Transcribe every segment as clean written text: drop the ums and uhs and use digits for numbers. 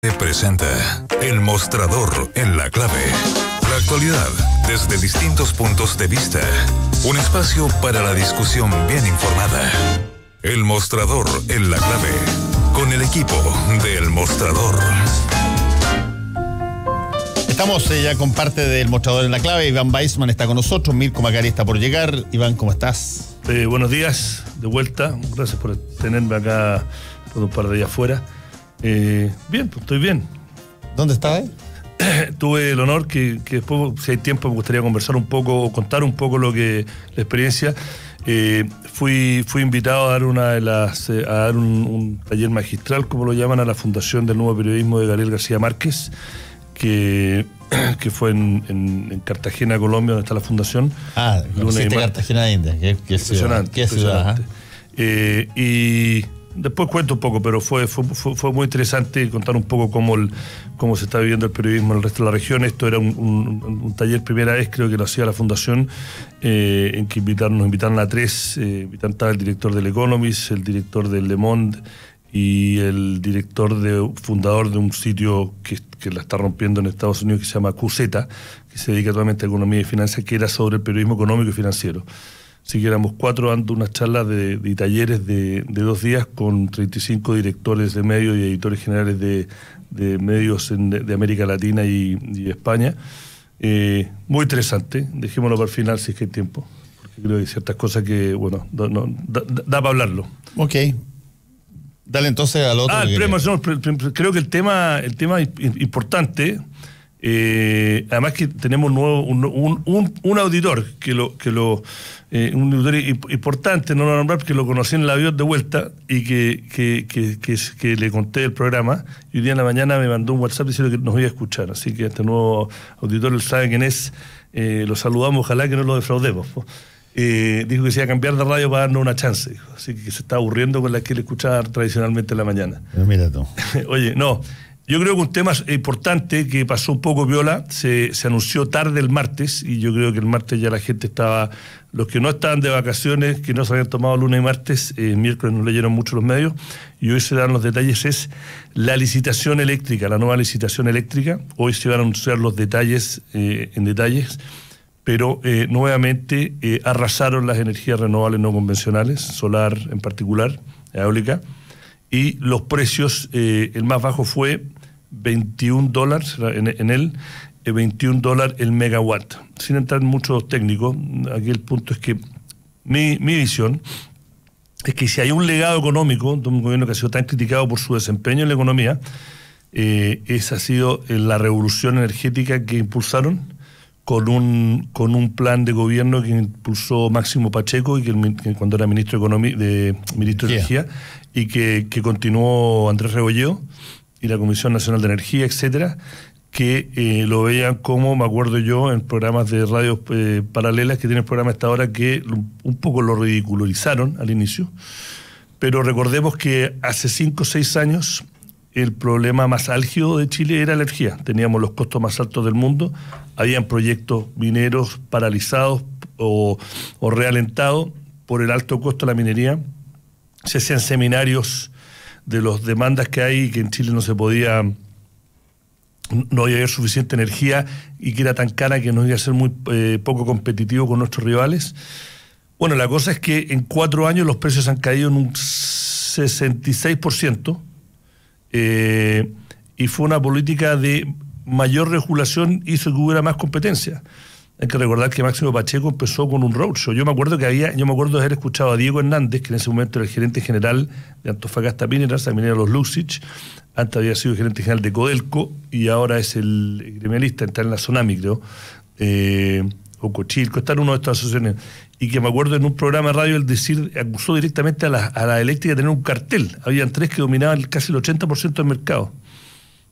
Presenta El Mostrador en la Clave. La actualidad desde distintos puntos de vista. Un espacio para la discusión bien informada. El Mostrador en la Clave. Con el equipo de El Mostrador. Estamos ya con parte del Mostrador en la Clave. Iván Weissman está con nosotros. Mirko Macari está por llegar. Iván, ¿cómo estás? Buenos días, de vuelta. Gracias por tenerme acá por un par de días fuera. Bien, pues estoy bien. ¿Dónde estás? Tuve el honor que después, si hay tiempo, me gustaría conversar un poco, contar un poco la experiencia. Fui invitado a dar un taller magistral, como lo llaman, a la Fundación del Nuevo Periodismo de Gabriel García Márquez, que fue en Cartagena, Colombia, donde está la fundación. Conociste Cartagena de India. Qué ciudad. Y después cuento un poco, pero fue muy interesante contar un poco cómo se está viviendo el periodismo en el resto de la región. Esto era un taller, primera vez creo que lo hacía la Fundación, en que nos invitaron a tres. Estaba el director del Economist, el director del Le Monde y el fundador de un sitio que la está rompiendo en Estados Unidos, que se llama QZ, que se dedica totalmente a economía y finanzas, que era sobre el periodismo económico y financiero. Así que éramos 4 dando unas charlas de talleres de 2 días con 35 directores de medios y editores generales de medios de América Latina y España. Muy interesante. Dejémoslo para el final si es que hay tiempo, porque creo que hay ciertas cosas que, bueno, da para hablarlo. Ok. Dale entonces al otro. Creo que el tema importante, además que tenemos un auditor un auditor importante, no lo voy a nombrar porque lo conocí en el avión de vuelta y que le conté el programa, y hoy día en la mañana me mandó un WhatsApp diciendo que nos iba a escuchar. Así que este nuevo auditor, él sabe quién es, lo saludamos, ojalá que no lo defraudemos. Dijo que se iba a cambiar de radio para darnos una chance, dijo. Así que se está aburriendo con la que él escuchaba tradicionalmente en la mañana. Pero mira tú. Oye, no, yo creo que un tema importante que pasó un poco viola, se anunció tarde el martes, y yo creo que el martes ya la gente estaba, los que no estaban de vacaciones, que no se habían tomado lunes y martes, miércoles no leyeron mucho los medios, y hoy se dan los detalles. Es la licitación eléctrica, la nueva licitación eléctrica. Hoy se van a anunciar los detalles, pero nuevamente arrasaron las energías renovables no convencionales, solar en particular, eólica, y los precios, el más bajo fue $21 en él, $21 el megawatt. Sin entrar en muchos técnicos, aquí el punto es que mi visión es que si hay un legado económico de un gobierno que ha sido tan criticado por su desempeño en la economía, esa ha sido la revolución energética que impulsaron con un plan de gobierno que impulsó Máximo Pacheco, y que cuando era ministro de Energía, y que continuó Andrés Rebolledo y la Comisión Nacional de Energía, etcétera, que lo veían como, me acuerdo yo, en programas de radios paralelas que tienen programas hasta ahora, que un poco lo ridicularizaron al inicio. Pero recordemos que hace 5 o 6 años el problema más álgido de Chile era la energía. Teníamos los costos más altos del mundo, habían proyectos mineros paralizados o realentados por el alto costo de la minería. Se hacían seminarios de las demandas que hay, y que en Chile no iba a haber suficiente energía, y que era tan cara que nos iba a ser muy poco competitivo con nuestros rivales. Bueno, la cosa es que en 4 años los precios han caído en un 66%, y fue una política de mayor regulación, hizo que hubiera más competencia. Hay que recordar que Máximo Pacheco empezó con un roadshow. Yo me acuerdo de haber escuchado a Diego Hernández, que en ese momento era el gerente general de Antofagasta Minerals, también era los Luxich, antes había sido gerente general de Codelco, y ahora es el gremialista, está en la Sonami, creo, o Cochilco, está en una de estas asociaciones. Y que me acuerdo en un programa de radio él acusó directamente a la eléctrica de tener un cartel. Habían 3 que dominaban casi el 80% del mercado,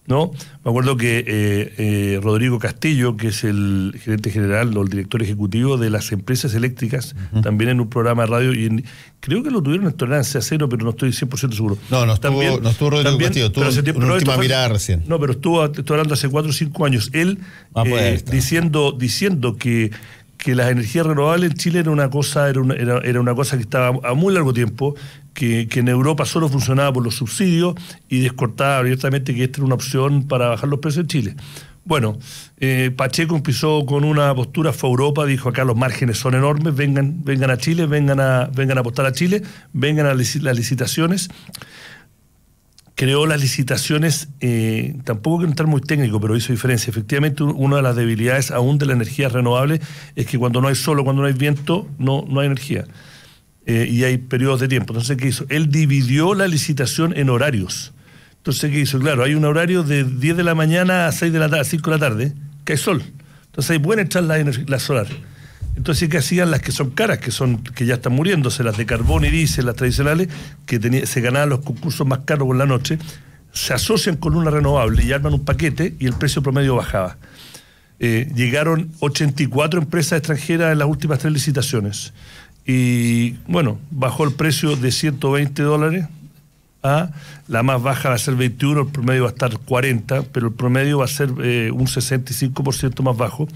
¿no? Me acuerdo que Rodrigo Castillo, que es el gerente general o el director ejecutivo de las empresas eléctricas, también en un programa de radio, y creo que lo tuvieron en tolerancia cero, pero no estoy 100% seguro. No estuvo Rodrigo Castillo, tuvo una última mirada recién. No, pero estoy hablando hace 4 o 5 años. Él diciendo que las energías renovables en Chile era una cosa que estaba a muy largo tiempo, que en Europa solo funcionaba por los subsidios y descortaba abiertamente que esta era una opción para bajar los precios en Chile. Bueno, Pacheco empezó con una postura, fue a Europa, dijo acá los márgenes son enormes, vengan a Chile, vengan a apostar a Chile, vengan a las licitaciones. Creó las licitaciones, tampoco quiero entrar muy técnico, pero hizo diferencia. Efectivamente, una de las debilidades aún de la energía renovable es que cuando no hay sol o cuando no hay viento, no hay energía. Y hay periodos de tiempo. Entonces, ¿qué hizo? Él dividió la licitación en horarios. Entonces, ¿qué hizo? Claro, hay un horario de 10 de la mañana a 6 de la tarde, 5 de la tarde, que hay sol. Entonces, ahí pueden echar la solar. Entonces, ¿qué hacían las que son caras, que ya están muriéndose, las de carbón y diésel, las tradicionales, que se ganaban los concursos más caros por la noche, se asocian con una renovable y arman un paquete y el precio promedio bajaba. Llegaron 84 empresas extranjeras en las últimas 3 licitaciones. Y bueno, bajó el precio de $120 a la más baja va a ser 21, el promedio va a estar 40, pero el promedio va a ser un 65% más bajo.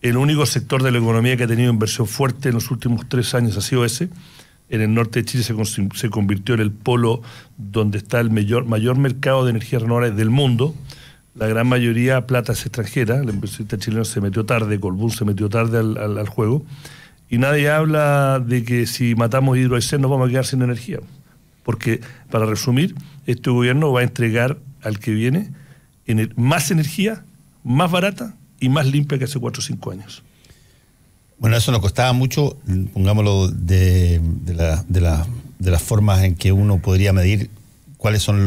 El único sector de la economía que ha tenido inversión fuerte en los últimos 3 años ha sido ese. En el norte de Chile se convirtió en el polo donde está el mayor mercado de energías renovables del mundo. La gran mayoría plata es extranjera, el inversionista chileno se metió tarde, Colbún se metió tarde al juego. Y nadie habla de que si matamos Hidroaicén nos vamos a quedar sin energía. Porque, para resumir, este gobierno va a entregar al que viene más energía, más barata y más limpia que hace 4 o 5 años. Bueno, eso nos costaba mucho, pongámoslo, de las formas en que uno podría medir cuáles son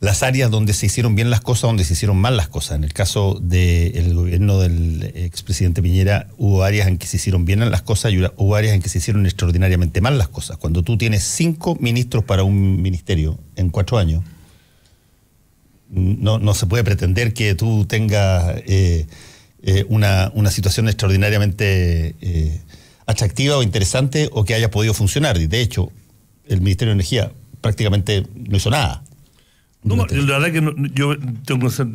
las áreas donde se hicieron bien las cosas, donde se hicieron mal las cosas. En el caso del gobierno del expresidente Piñera, hubo áreas en que se hicieron bien las cosas y hubo áreas en que se hicieron extraordinariamente mal las cosas. Cuando tú tienes 5 ministros para un ministerio en 4 años, no se puede pretender que tú tengas una situación extraordinariamente atractiva o interesante o que haya podido funcionar. Y de hecho, el Ministerio de Energía prácticamente no hizo nada. No, la verdad que yo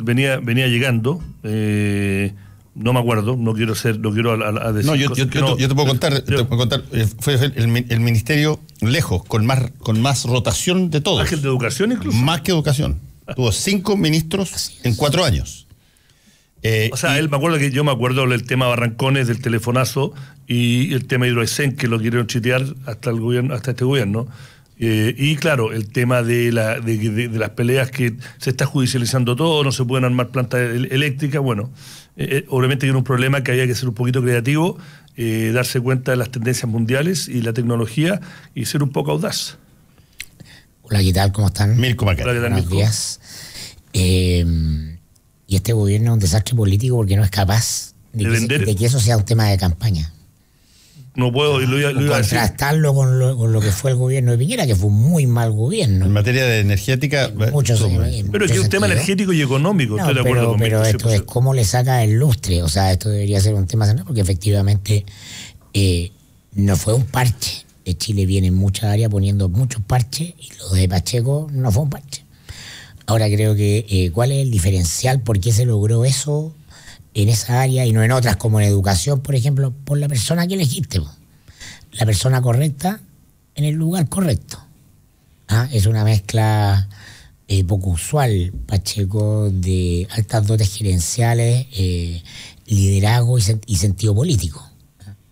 venía llegando, no me acuerdo, no quiero decir. No, yo te puedo contar, fue el ministerio lejos, con más rotación de todos. ¿Más que el de educación incluso? Más que educación. Tuvo 5 ministros en 4 años. O sea, yo me acuerdo del tema Barrancones, del telefonazo, y el tema Hidroaicén, que lo quisieron chitear hasta este gobierno. Y claro, el tema de las peleas que se está judicializando todo, no se pueden armar plantas eléctricas. Bueno, obviamente era un problema que había que ser un poquito creativo, darse cuenta de las tendencias mundiales y la tecnología y ser un poco audaz. Hola, ¿qué tal? ¿Cómo están? Mirko Macari. Buenos días. Y este gobierno es un desastre político porque no es capaz de que eso sea un tema de campaña. No puedo, lo iba a decir. Contrastarlo con lo que fue el gobierno de Piñera, que fue un muy mal gobierno. En materia de energética, pero es que es un tema energético y económico, estoy de acuerdo conmigo. Pero esto es cómo le saca el lustre, o sea, esto debería ser un tema central, porque efectivamente no fue un parche. Chile viene en muchas áreas poniendo muchos parches y lo de Pacheco no fue un parche. Ahora creo que ¿cuál es el diferencial? ¿Por qué se logró eso en esa área y no en otras, como en educación, por ejemplo? Por la persona que elegiste, la persona correcta en el lugar correcto. Es una mezcla poco usual, Pacheco, de altas dotes gerenciales, liderazgo y sentido político.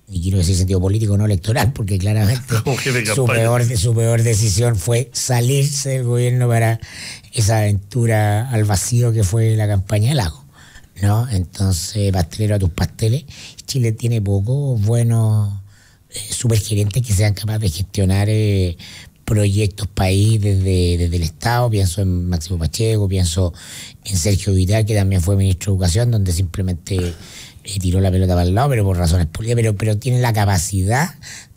Y quiero decir sentido político, no electoral, porque claramente su peor decisión fue salirse del gobierno para esa aventura al vacío que fue la campaña de Lago, ¿no? Entonces, pastelero a tus pasteles. Chile tiene pocos buenos supergerentes que sean capaces de gestionar proyectos país desde el Estado. Pienso en Máximo Pacheco, pienso en Sergio Vidal, que también fue ministro de Educación, donde simplemente tiró la pelota para el lado, pero por razones políticas, pero tiene la capacidad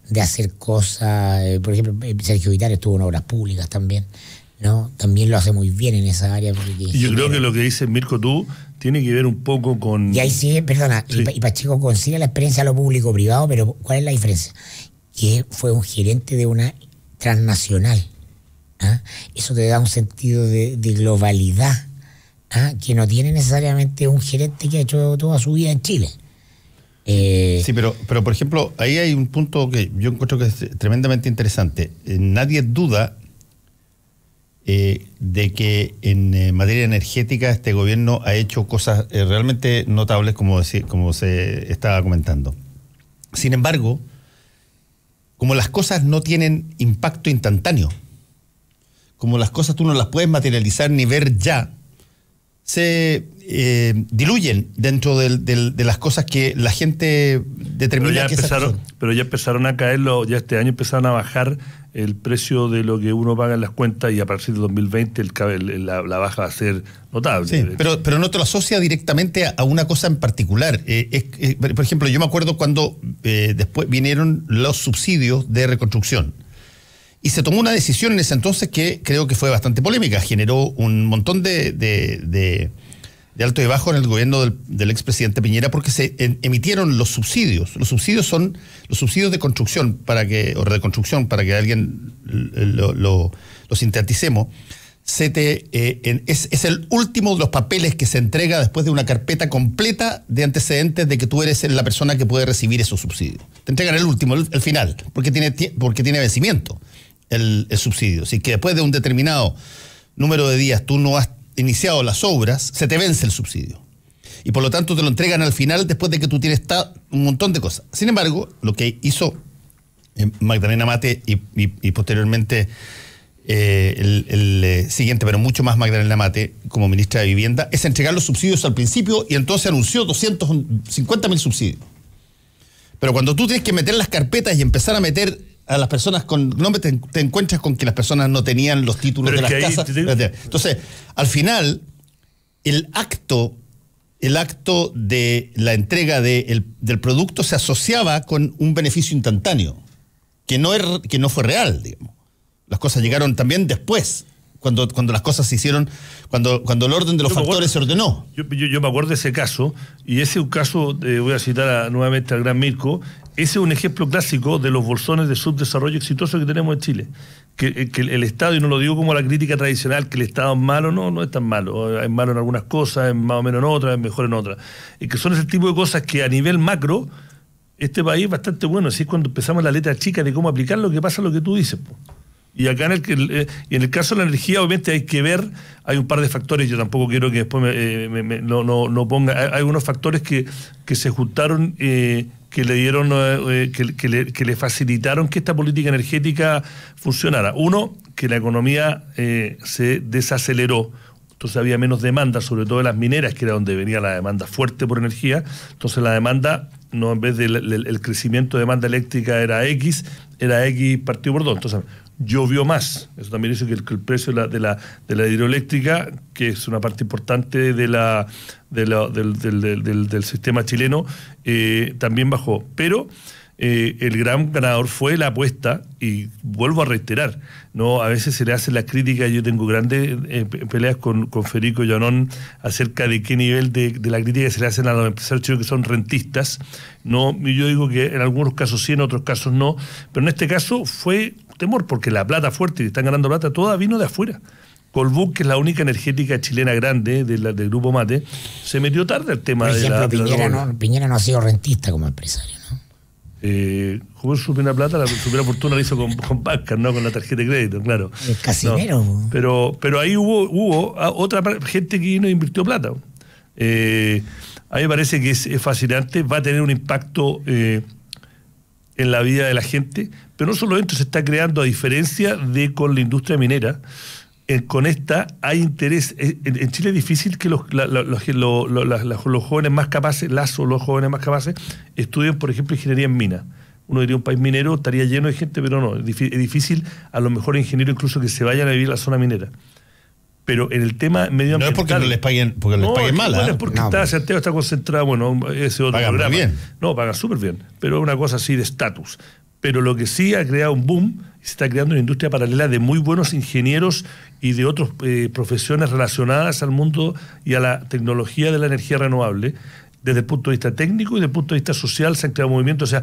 de hacer cosas. Por ejemplo, Sergio Vidal estuvo en obras públicas también, ¿no? También lo hace muy bien en esa área. Y yo creo que lo que dices, Mirko, tú, tiene que ver un poco con... Y ahí sí, perdona, sí. Y Pacheco concilia la experiencia a lo público-privado, pero ¿cuál es la diferencia? Que fue un gerente de una transnacional. Eso te da un sentido de globalidad, que no tiene necesariamente un gerente que ha hecho toda su vida en Chile. Sí, pero por ejemplo, ahí hay un punto que yo encuentro que es tremendamente interesante. Nadie duda de que en materia energética este gobierno ha hecho cosas realmente notables, como se estaba comentando. Sin embargo, como las cosas no tienen impacto instantáneo, como las cosas tú no las puedes materializar ni ver ya, se diluyen dentro de las cosas que la gente determina pero ya empezaron a caerlo, ya este año empezaron a bajar el precio de lo que uno paga en las cuentas, y a partir de 2020 la baja va a ser notable. Sí, pero no te lo asocia directamente a una cosa en particular. Por ejemplo, yo me acuerdo cuando después vinieron los subsidios de reconstrucción. Y se tomó una decisión en ese entonces que creo que fue bastante polémica. Generó un montón de alto y bajo en el gobierno del expresidente Piñera, porque se emitieron los subsidios. Los subsidios son los subsidios de construcción o reconstrucción, para que alguien lo sinteticemos. Es el último de los papeles que se entrega después de una carpeta completa de antecedentes de que tú eres la persona que puede recibir esos subsidios. Te entregan el último, el final, porque tiene vencimiento el subsidio. Así que después de un determinado número de días tú no has iniciado las obras, se te vence el subsidio. Y por lo tanto te lo entregan al final, después de que tú tienes un montón de cosas. Sin embargo, lo que hizo Magdalena Mate y posteriormente el siguiente, pero mucho más Magdalena Mate, como ministra de Vivienda, es entregar los subsidios al principio, y entonces anunció 250.000 subsidios. Pero cuando tú tienes que meter las carpetas y empezar a meter a las personas te encuentras con que las personas no tenían los títulos de las casas. Entonces, al final, el acto de la entrega del producto se asociaba con un beneficio instantáneo, que no fue real, digamos. Las cosas llegaron también después, cuando las cosas se hicieron, cuando el orden de los factores se ordenó. Yo me acuerdo de ese caso, y ese es un caso, voy a citar nuevamente al gran Mirko. Ese es un ejemplo clásico de los bolsones de subdesarrollo exitoso que tenemos en Chile. Que el Estado, y no lo digo como la crítica tradicional, que el Estado es malo, no es tan malo. Es malo en algunas cosas, es más o menos en otras, es mejor en otras. Y que son ese tipo de cosas que a nivel macro, este país es bastante bueno. Así es cuando empezamos la letra chica de cómo aplicar lo que pasa, lo que tú dices, po. Y acá en el caso de la energía, obviamente hay que ver, hay un par de factores, yo tampoco quiero que después no ponga, hay unos factores que se juntaron, que le dieron, que le facilitaron que esta política energética funcionara. Uno, que la economía se desaceleró. Entonces había menos demanda, sobre todo de las mineras, que era donde venía la demanda fuerte por energía. Entonces la demanda, no, en vez del crecimiento de demanda eléctrica era X partido por 2. Entonces llovió más. Eso también hizo que el precio de la hidroeléctrica, que es una parte importante del sistema chileno, también bajó. Pero el gran ganador fue la apuesta, y vuelvo a reiterar, no, a veces se le hace la crítica. Yo tengo grandes peleas con Federico Llanón acerca de qué nivel de la crítica se le hacen a los empresarios chinos que son rentistas. No, yo digo que en algunos casos sí, en otros casos no, pero en este caso fue temor, porque la plata fuerte, y están ganando plata, toda vino de afuera. Colbún, que es la única energética chilena grande del Grupo Mate, se metió tarde al tema de la... Por ejemplo, Piñera no ha sido rentista como empresario, ¿no? Jugó su primera plata, su primera fortuna la hizo con Banca, no con la tarjeta de crédito, claro. El casinero. No, pero ahí hubo otra gente que no invirtió plata. A mí me parece que es fascinante, va a tener un impacto en la vida de la gente, pero no solo esto se está creando, a diferencia de con la industria minera. Con esta hay interés. En Chile es difícil que los jóvenes más capaces, los jóvenes más capaces, estudien, por ejemplo, ingeniería en minas. Uno diría, un país minero estaría lleno de gente, pero no, es difícil a lo mejor ingenieros incluso que se vayan a vivir a la zona minera. Pero en el tema medioambiental... No es porque no les paguen, mal. Bueno, es porque Santiago está concentrado, ese otro pagan programa. Bien. No, pagan súper bien, pero es una cosa así de estatus. Pero lo que sí ha creado un boom, se está creando una industria paralela de muy buenos ingenieros y de otras profesiones relacionadas al mundo y a la tecnología de la energía renovable. Desde el punto de vista técnico y desde el punto de vista social se han creado movimientos, o sea,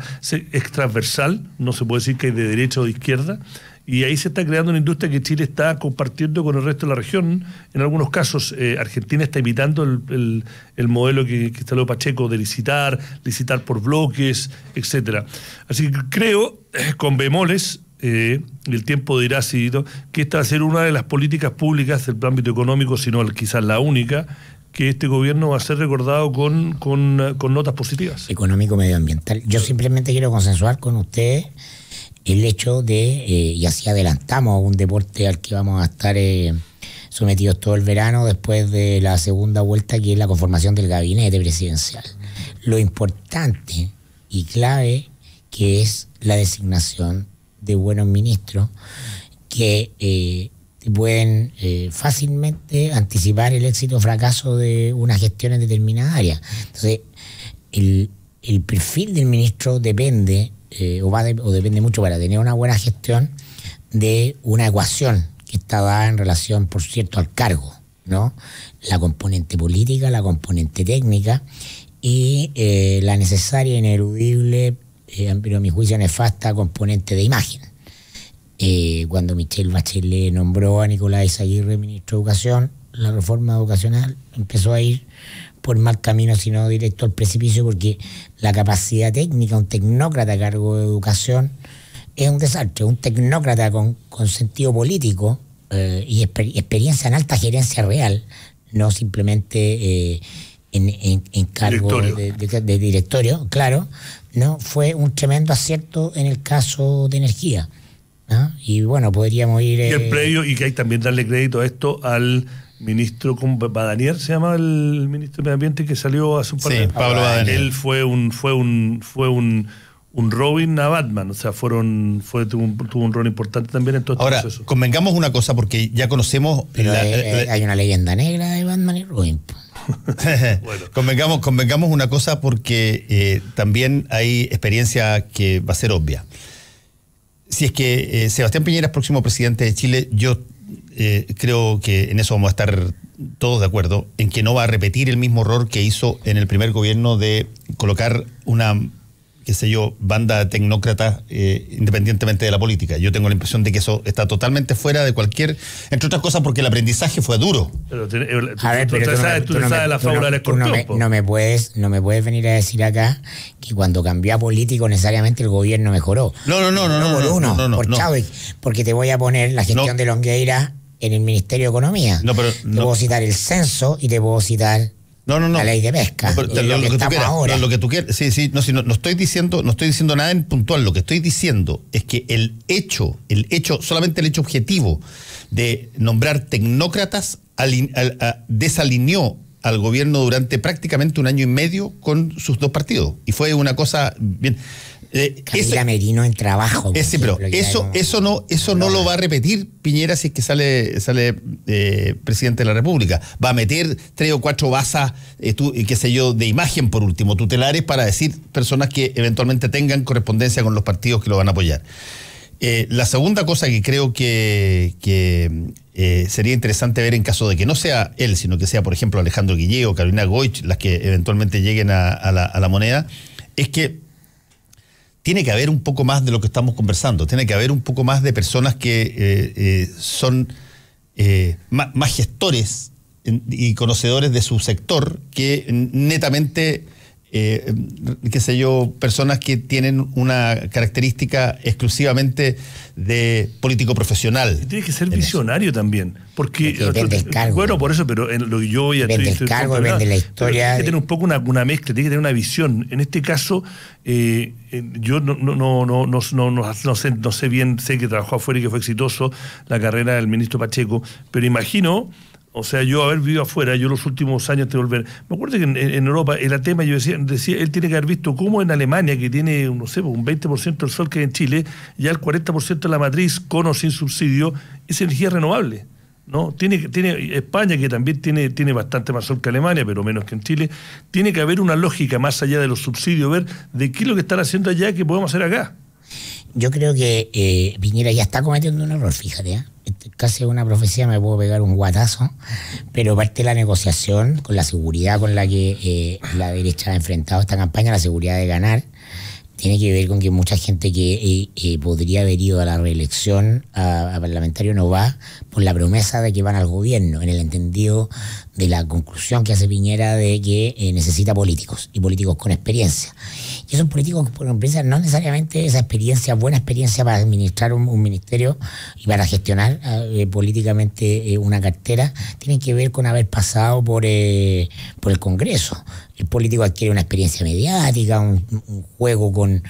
es transversal, no se puede decir que hay de derecha o de izquierda, Y ahí se está creando una industria que Chile está compartiendo con el resto de la región. En algunos casos, Argentina está imitando el modelo que instaló Pacheco de licitar por bloques, etcétera. Así que creo, con bemoles, el tiempo dirá si que esta va a ser una de las políticas públicas del ámbito económico, sino quizás la única, que este gobierno va a ser recordado con notas positivas. Económico medioambiental. Yo simplemente quiero consensuar con ustedes el hecho de, y así adelantamos un deporte al que vamos a estar sometidos todo el verano después de la segunda vuelta, que es la conformación del gabinete presidencial. Lo importante y clave que es la designación de buenos ministros que pueden fácilmente anticipar el éxito o fracaso de una gestión en determinada área. Entonces, el perfil del ministro depende, o depende mucho para tener una buena gestión, de una ecuación que está dada en relación, por cierto, al cargo, ¿no? La componente política, la componente técnica y la necesaria, ineludible, pero a mi juicio nefasta, componente de imagen. Cuando Michelle Bachelet nombró a Nicolás Izaguirre ministro de Educación, la reforma educacional empezó a ir por mal camino, sino directo al precipicio, porque la capacidad técnica, un tecnócrata a cargo de educación, es un desastre. Un tecnócrata con sentido político y experiencia en alta gerencia real, no simplemente en cargo de directorio, claro, no fue un tremendo acierto en el caso de energía. ¿Ah? Y bueno, podríamos ir... Y el previo, y que hay también darle crédito a esto al ministro Badanier, se llama el ministro de Medio Ambiente, que salió hace un par de años. Pablo Badanier. Él fue un Robin a Batman, o sea, tuvo un rol importante también en todo este proceso. Ahora, convengamos una cosa, porque ya conocemos... Pero hay una leyenda negra de Batman y Robin. Bueno. Convengamos una cosa, porque también hay experiencia que va a ser obvia. Si es que Sebastián Piñera es próximo presidente de Chile, yo creo que en eso vamos a estar todos de acuerdo, en que no va a repetir el mismo error que hizo en el primer gobierno de colocar una, qué sé yo, banda de tecnócratas independientemente de la política. Yo tengo la impresión de que eso está totalmente fuera de cualquier, entre otras cosas porque el aprendizaje fue duro. Pero tú sabes la fábula del escorpión. No me puedes venir a decir acá que cuando cambió a político necesariamente el gobierno mejoró. Porque te voy a poner la gestión de Longueira en el Ministerio de Economía. Te puedo citar el censo y te puedo citar la ley de pesca. Lo que tú quieras. Sí, no estoy diciendo nada en puntual. Lo que estoy diciendo es que solamente el hecho objetivo de nombrar tecnócratas desalineó al gobierno durante prácticamente un año y medio con sus dos partidos. Y fue una cosa bien. Camila Merino en trabajo. Pero eso no lo va a repetir Piñera si es que sale presidente de la República. Va a meter 3 o 4 basas, qué sé yo, de imagen por último, tutelares, para decir personas que eventualmente tengan correspondencia con los partidos que lo van a apoyar. La segunda cosa que creo que sería interesante ver en caso de que no sea él, sino que sea, por ejemplo, Alejandro Guillé o Carolina Goich, las que eventualmente lleguen a la moneda, es que tiene que haber un poco más de lo que estamos conversando, tiene que haber un poco más de personas que son más gestores y conocedores de su sector que netamente, qué sé yo, personas que tienen una característica exclusivamente de político profesional. Y tiene que ser visionario también, porque depende del cargo. Bueno, por eso, pero en lo que yo voy a depende del cargo, depende de la historia. Tiene que tener un poco una mezcla, tiene que tener una visión. En este caso, yo no sé bien, sé que trabajó afuera y que fue exitoso la carrera del ministro Pacheco, pero imagino. O sea, yo haber vivido afuera, yo los últimos años de volver. Me acuerdo que en Europa, el tema, yo decía, él tiene que haber visto cómo en Alemania, que tiene, no sé, un 20% del sol que hay en Chile, ya el 40% de la matriz, con o sin subsidio, es energía renovable, ¿no? Tiene España, que también tiene bastante más sol que Alemania, pero menos que en Chile. Tiene que haber una lógica más allá de los subsidios, ver de qué es lo que están haciendo allá que podemos hacer acá. Yo creo que Piñera ya está cometiendo un error, fíjate, casi una profecía, me puedo pegar un guatazo, pero parte de la negociación con la seguridad con la que la derecha ha enfrentado esta campaña, la seguridad de ganar, tiene que ver con que mucha gente que podría haber ido a la reelección a parlamentario no va por la promesa de que van al gobierno, en el entendido de la conclusión que hace Piñera de que necesita políticos, y políticos con experiencia. Y esos políticos con experiencia, no necesariamente esa experiencia, buena experiencia para administrar un ministerio y para gestionar políticamente una cartera, tienen que ver con haber pasado por el Congreso. El político adquiere una experiencia mediática, un juego con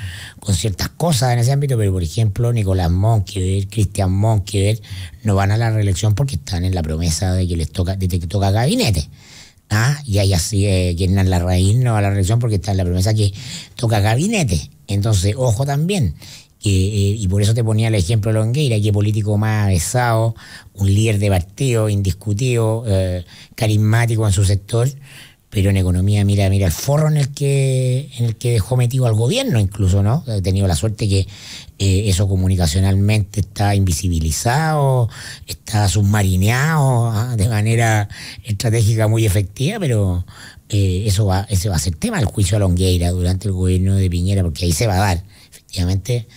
ciertas cosas en ese ámbito, pero por ejemplo Nicolás Monkever, Cristian Monkever no van a la reelección porque están en la promesa de que les toca, de que toca gabinete. Y ahí así Hernán Larraín no va a la reelección porque está en la promesa que toca gabinete. Entonces, ojo también. Y por eso te ponía el ejemplo de Longueira, que político más avesado, un líder de partido, indiscutido, carismático en su sector, pero en economía mira el forro en el que dejó metido al gobierno incluso, ¿no? He tenido la suerte que eso comunicacionalmente está invisibilizado, está submarineado de manera estratégica muy efectiva, pero ese va a ser tema del juicio a Longueira durante el gobierno de Piñera, porque ahí se va a dar, efectivamente,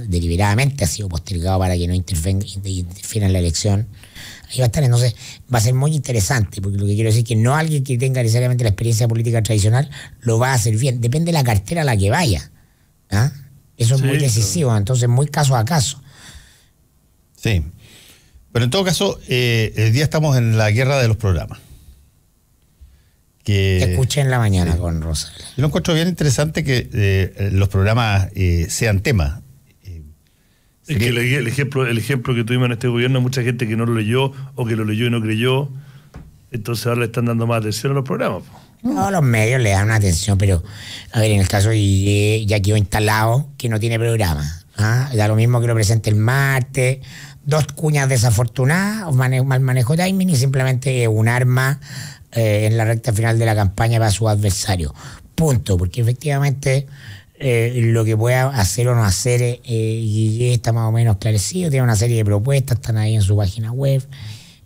deliberadamente ha sido postergado para que no interfiera en la elección. Ahí va a estar, entonces va a ser muy interesante, porque lo que quiero decir es que no alguien que tenga necesariamente la experiencia política tradicional lo va a hacer bien, depende de la cartera a la que vaya. Eso es muy decisivo, entonces muy caso a caso. Sí, pero en todo caso, hoy día estamos en la guerra de los programas. Te escuché en la mañana con Rosa. Yo lo encuentro bien interesante que los programas sean temas. Es que el ejemplo que tuvimos en este gobierno, mucha gente que no lo leyó o que lo leyó y no creyó, entonces ahora le están dando más atención a los programas. No, los medios le dan una atención, pero a ver, en el caso de ya quedó instalado que no tiene programa. Da lo mismo que lo presente el martes, 2 cuñas desafortunadas, mal manejo de timing y simplemente un arma en la recta final de la campaña para su adversario. Punto, porque efectivamente lo que pueda hacer o no hacer Guille está más o menos esclarecido, tiene una serie de propuestas, están ahí en su página web.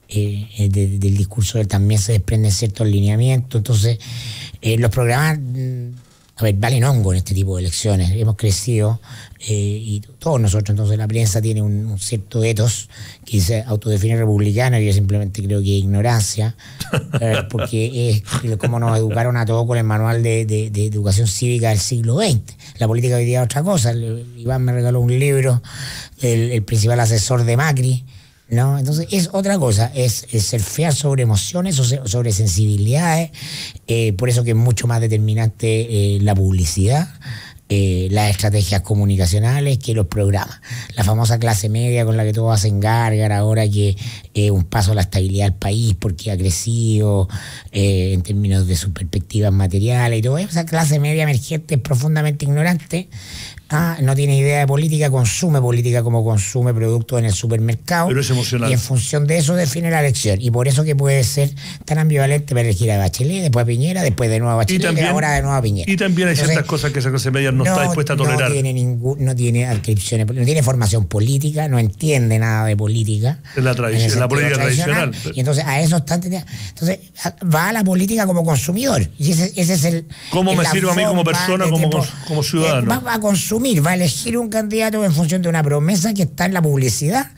Del discurso de él también se desprenden ciertos lineamientos. Entonces, los programas, valen hongo en este tipo de elecciones. Hemos crecido y todos nosotros, entonces la prensa tiene un cierto ethos que se autodefine republicano, y yo simplemente creo que es ignorancia, porque es como nos educaron a todos con el manual de educación cívica del siglo XX. La política hoy día es otra cosa. Iván me regaló un libro, el principal asesor de Macri, ¿no? Entonces es otra cosa, es surfear sobre emociones o sobre sensibilidades, por eso que es mucho más determinante la publicidad, las estrategias comunicacionales que los programas. La famosa clase media con la que todos hacen gárgara ahora, que es un paso a la estabilidad del país porque ha crecido en términos de sus perspectivas materiales y todo eso. Esa clase media emergente es profundamente ignorante. No tiene idea de política, consume política como consume productos en el supermercado. Pero es emocional. Y en función de eso define la elección. Y por eso que puede ser tan ambivalente para elegir a Bachelet, después a Piñera, después de nuevo a Bachelet, y ahora de nuevo a Piñera. Y también hay ciertas cosas que esa clase media no está dispuesta a tolerar. No tiene adscripciones, no tiene formación política, no entiende nada de política. En la política tradicional. Y entonces a eso está entendiendo. Entonces va a la política como consumidor. Y ese es el. ¿Cómo me sirve a mí como persona, como ciudadano? Va a consumir, va a elegir un candidato en función de una promesa que está en la publicidad,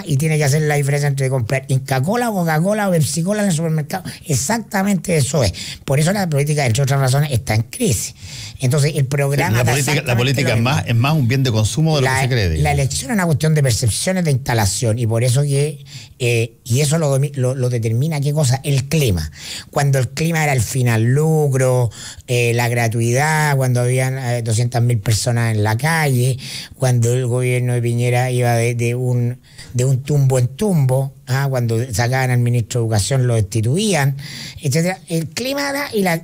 y tiene que hacer la diferencia entre comprar Inca-Cola, Coca-Cola o Pepsi-Cola en el supermercado. Exactamente eso es. Por eso la política, entre otras razones, está en crisis. Entonces el programa... La política es más un bien de consumo de lo que se cree. La elección es una cuestión de percepciones de instalación, y por eso que... y eso lo determina, ¿qué cosa? El clima. Cuando el clima era el final lucro, la gratuidad, cuando habían 200.000 personas en la calle, cuando el gobierno de Piñera iba de un tumbo en tumbo, cuando sacaban al ministro de Educación, lo destituían, etcétera. El clima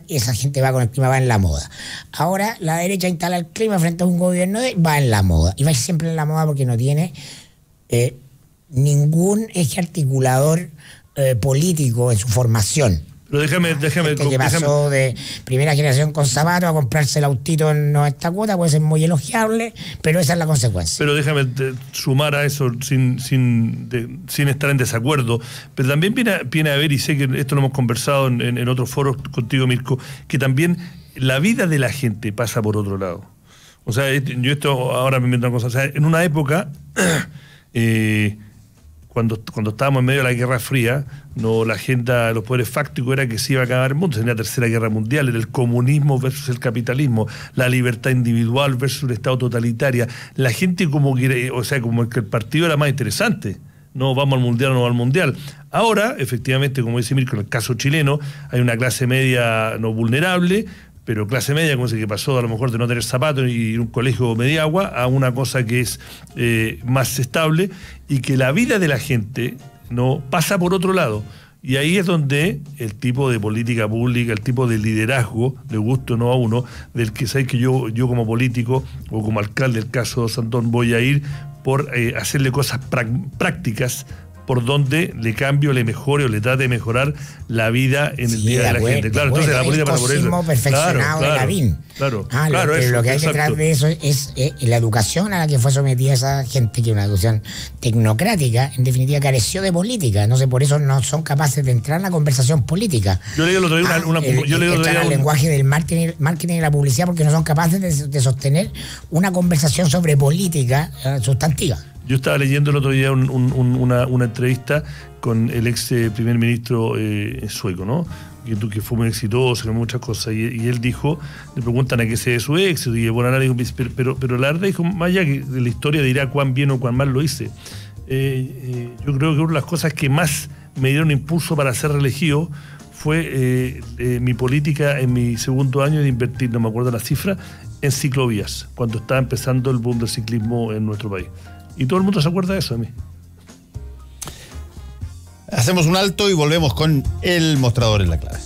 esa gente va con el clima, va en la moda. Ahora la derecha instala el clima frente a un gobierno va en la moda, y va siempre en la moda porque no tiene ningún eje articulador político en su formación. Pero déjame que pasó de primera generación con zapatos a comprarse el autito en 90 cuotas puede ser muy elogiable, pero esa es la consecuencia. Pero déjame sumar a eso sin estar en desacuerdo, pero también viene a ver, y sé que esto lo hemos conversado en otros foros contigo, Mirko, que también la vida de la gente pasa por otro lado. O sea, yo esto ahora me invento una cosa. O sea, en una época, cuando estábamos en medio de la Guerra Fría, la agenda de los poderes fácticos era que se iba a acabar el mundo. Sería la Tercera Guerra Mundial, era el comunismo versus el capitalismo, la libertad individual versus el Estado totalitario. La gente como que el partido era más interesante. No vamos al mundial o no al mundial. Ahora, efectivamente, como dice Mirko, en el caso chileno, hay una clase media no vulnerable, pero clase media, como dice, que pasó a lo mejor de no tener zapatos y un colegio mediagua a una cosa que es más estable, y que la vida de la gente no pasa por otro lado. Y ahí es donde el tipo de política pública, el tipo de liderazgo, le guste o no a uno, del que sabes que yo como político o como alcalde del caso de Santón voy a ir por hacerle cosas prácticas por donde le cambio, le mejore o le trate de mejorar la vida en el día de la gente. Claro, entonces la política para por eso. Perfeccionado de Lavín. Claro, lo que hay detrás de eso es la educación a la que fue sometida esa gente, que es una educación tecnocrática, en definitiva careció de política. No sé, por eso no son capaces de entrar en la conversación política. Yo leí el otro día el lenguaje del marketing y la publicidad, porque no son capaces de sostener una conversación sobre política sustantiva. Yo estaba leyendo el otro día una entrevista con el ex primer ministro sueco, ¿no? Que fue muy exitoso, con muchas cosas, y él dijo, le preguntan a qué se debe su éxito, y bueno, pero la verdad dijo, más allá que de la historia dirá cuán bien o cuán mal lo hice. Yo creo que una de las cosas que más me dieron impulso para ser reelegido fue mi política en mi segundo año de invertir, no me acuerdo la cifra, en ciclovías, cuando estaba empezando el boom del ciclismo en nuestro país. Y todo el mundo se acuerda de eso de mí. Hacemos un alto y volvemos con el mostrador en la clave.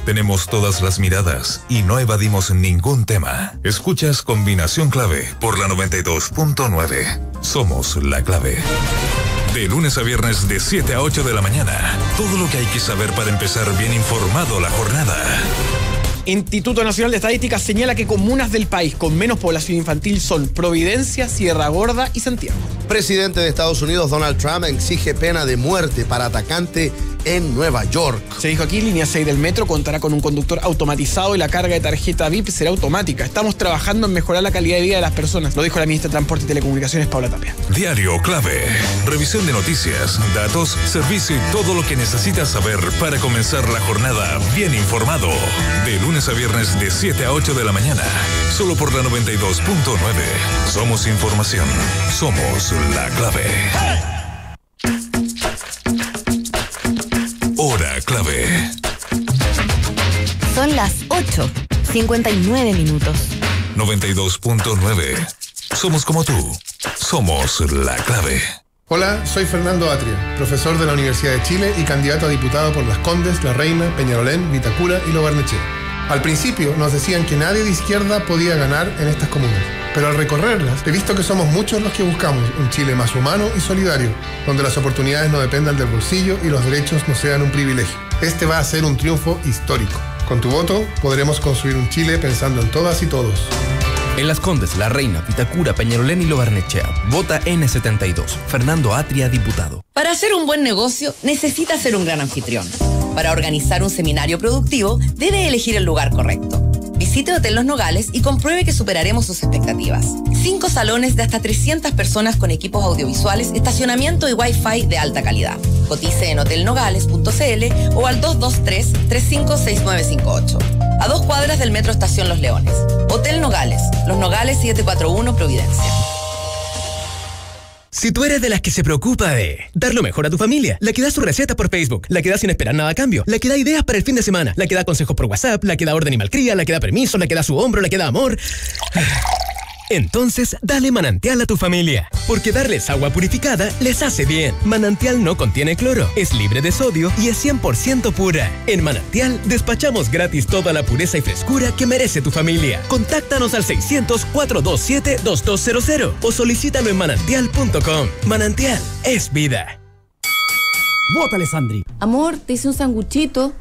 Tenemos todas las miradas y no evadimos ningún tema. Escuchas Combinación Clave por la 92.9. Somos la clave. De lunes a viernes de 7 a 8 de la mañana. Todo lo que hay que saber para empezar bien informado la jornada. Instituto Nacional de Estadística señala que comunas del país con menos población infantil son Providencia, Sierra Gorda y Santiago. Presidente de Estados Unidos Donald Trump exige pena de muerte para atacante en Nueva York. Se dijo aquí, línea 6 del metro contará con un conductor automatizado y la carga de tarjeta VIP será automática. Estamos trabajando en mejorar la calidad de vida de las personas, lo dijo la ministra de Transporte y Telecomunicaciones, Paula Tapia. Diario Clave. Revisión de noticias, datos, servicio y todo lo que necesitas saber para comenzar la jornada bien informado. De lunes a viernes de 7 a 8 de la mañana. Solo por la 92.9. Somos información. Somos la clave. Hora clave. Son las 8:59 minutos. 92.9. Somos como tú. Somos la clave. Hola, soy Fernando Atria, profesor de la Universidad de Chile y candidato a diputado por Las Condes, La Reina, Peñalolén, Vitacura y Lo Barnechea. Al principio nos decían que nadie de izquierda podía ganar en estas comunas, pero al recorrerlas he visto que somos muchos los que buscamos un Chile más humano y solidario, donde las oportunidades no dependan del bolsillo y los derechos no sean un privilegio. Este va a ser un triunfo histórico. Con tu voto podremos construir un Chile pensando en todas y todos. En Las Condes, La Reina, Vitacura, Peñalolén y Lo Barnechea. Vota N72. Fernando Atria, diputado. Para hacer un buen negocio, necesita ser un gran anfitrión. Para organizar un seminario productivo, debe elegir el lugar correcto. Visite Hotel Los Nogales y compruebe que superaremos sus expectativas. 5 salones de hasta 300 personas con equipos audiovisuales, estacionamiento y Wi-Fi de alta calidad. Cotice en hotelnogales.cl o al 223-356958. A 2 cuadras del Metro Estación Los Leones. Hotel Nogales, Los Nogales 741 Providencia. Si tú eres de las que se preocupa de dar lo mejor a tu familia, la que da su receta por Facebook, la que da sin esperar nada a cambio, la que da ideas para el fin de semana, la que da consejos por WhatsApp, la que da orden y malcría, la que da permiso, la que da su hombro, la que da amor, entonces dale Manantial a tu familia, porque darles agua purificada les hace bien. Manantial no contiene cloro, es libre de sodio y es 100% pura. En Manantial despachamos gratis toda la pureza y frescura que merece tu familia. Contáctanos al 600-427-2200 o solicítalo en manantial.com. Manantial es vida. Bótale, Sandri. Amor, te hice un sanguchito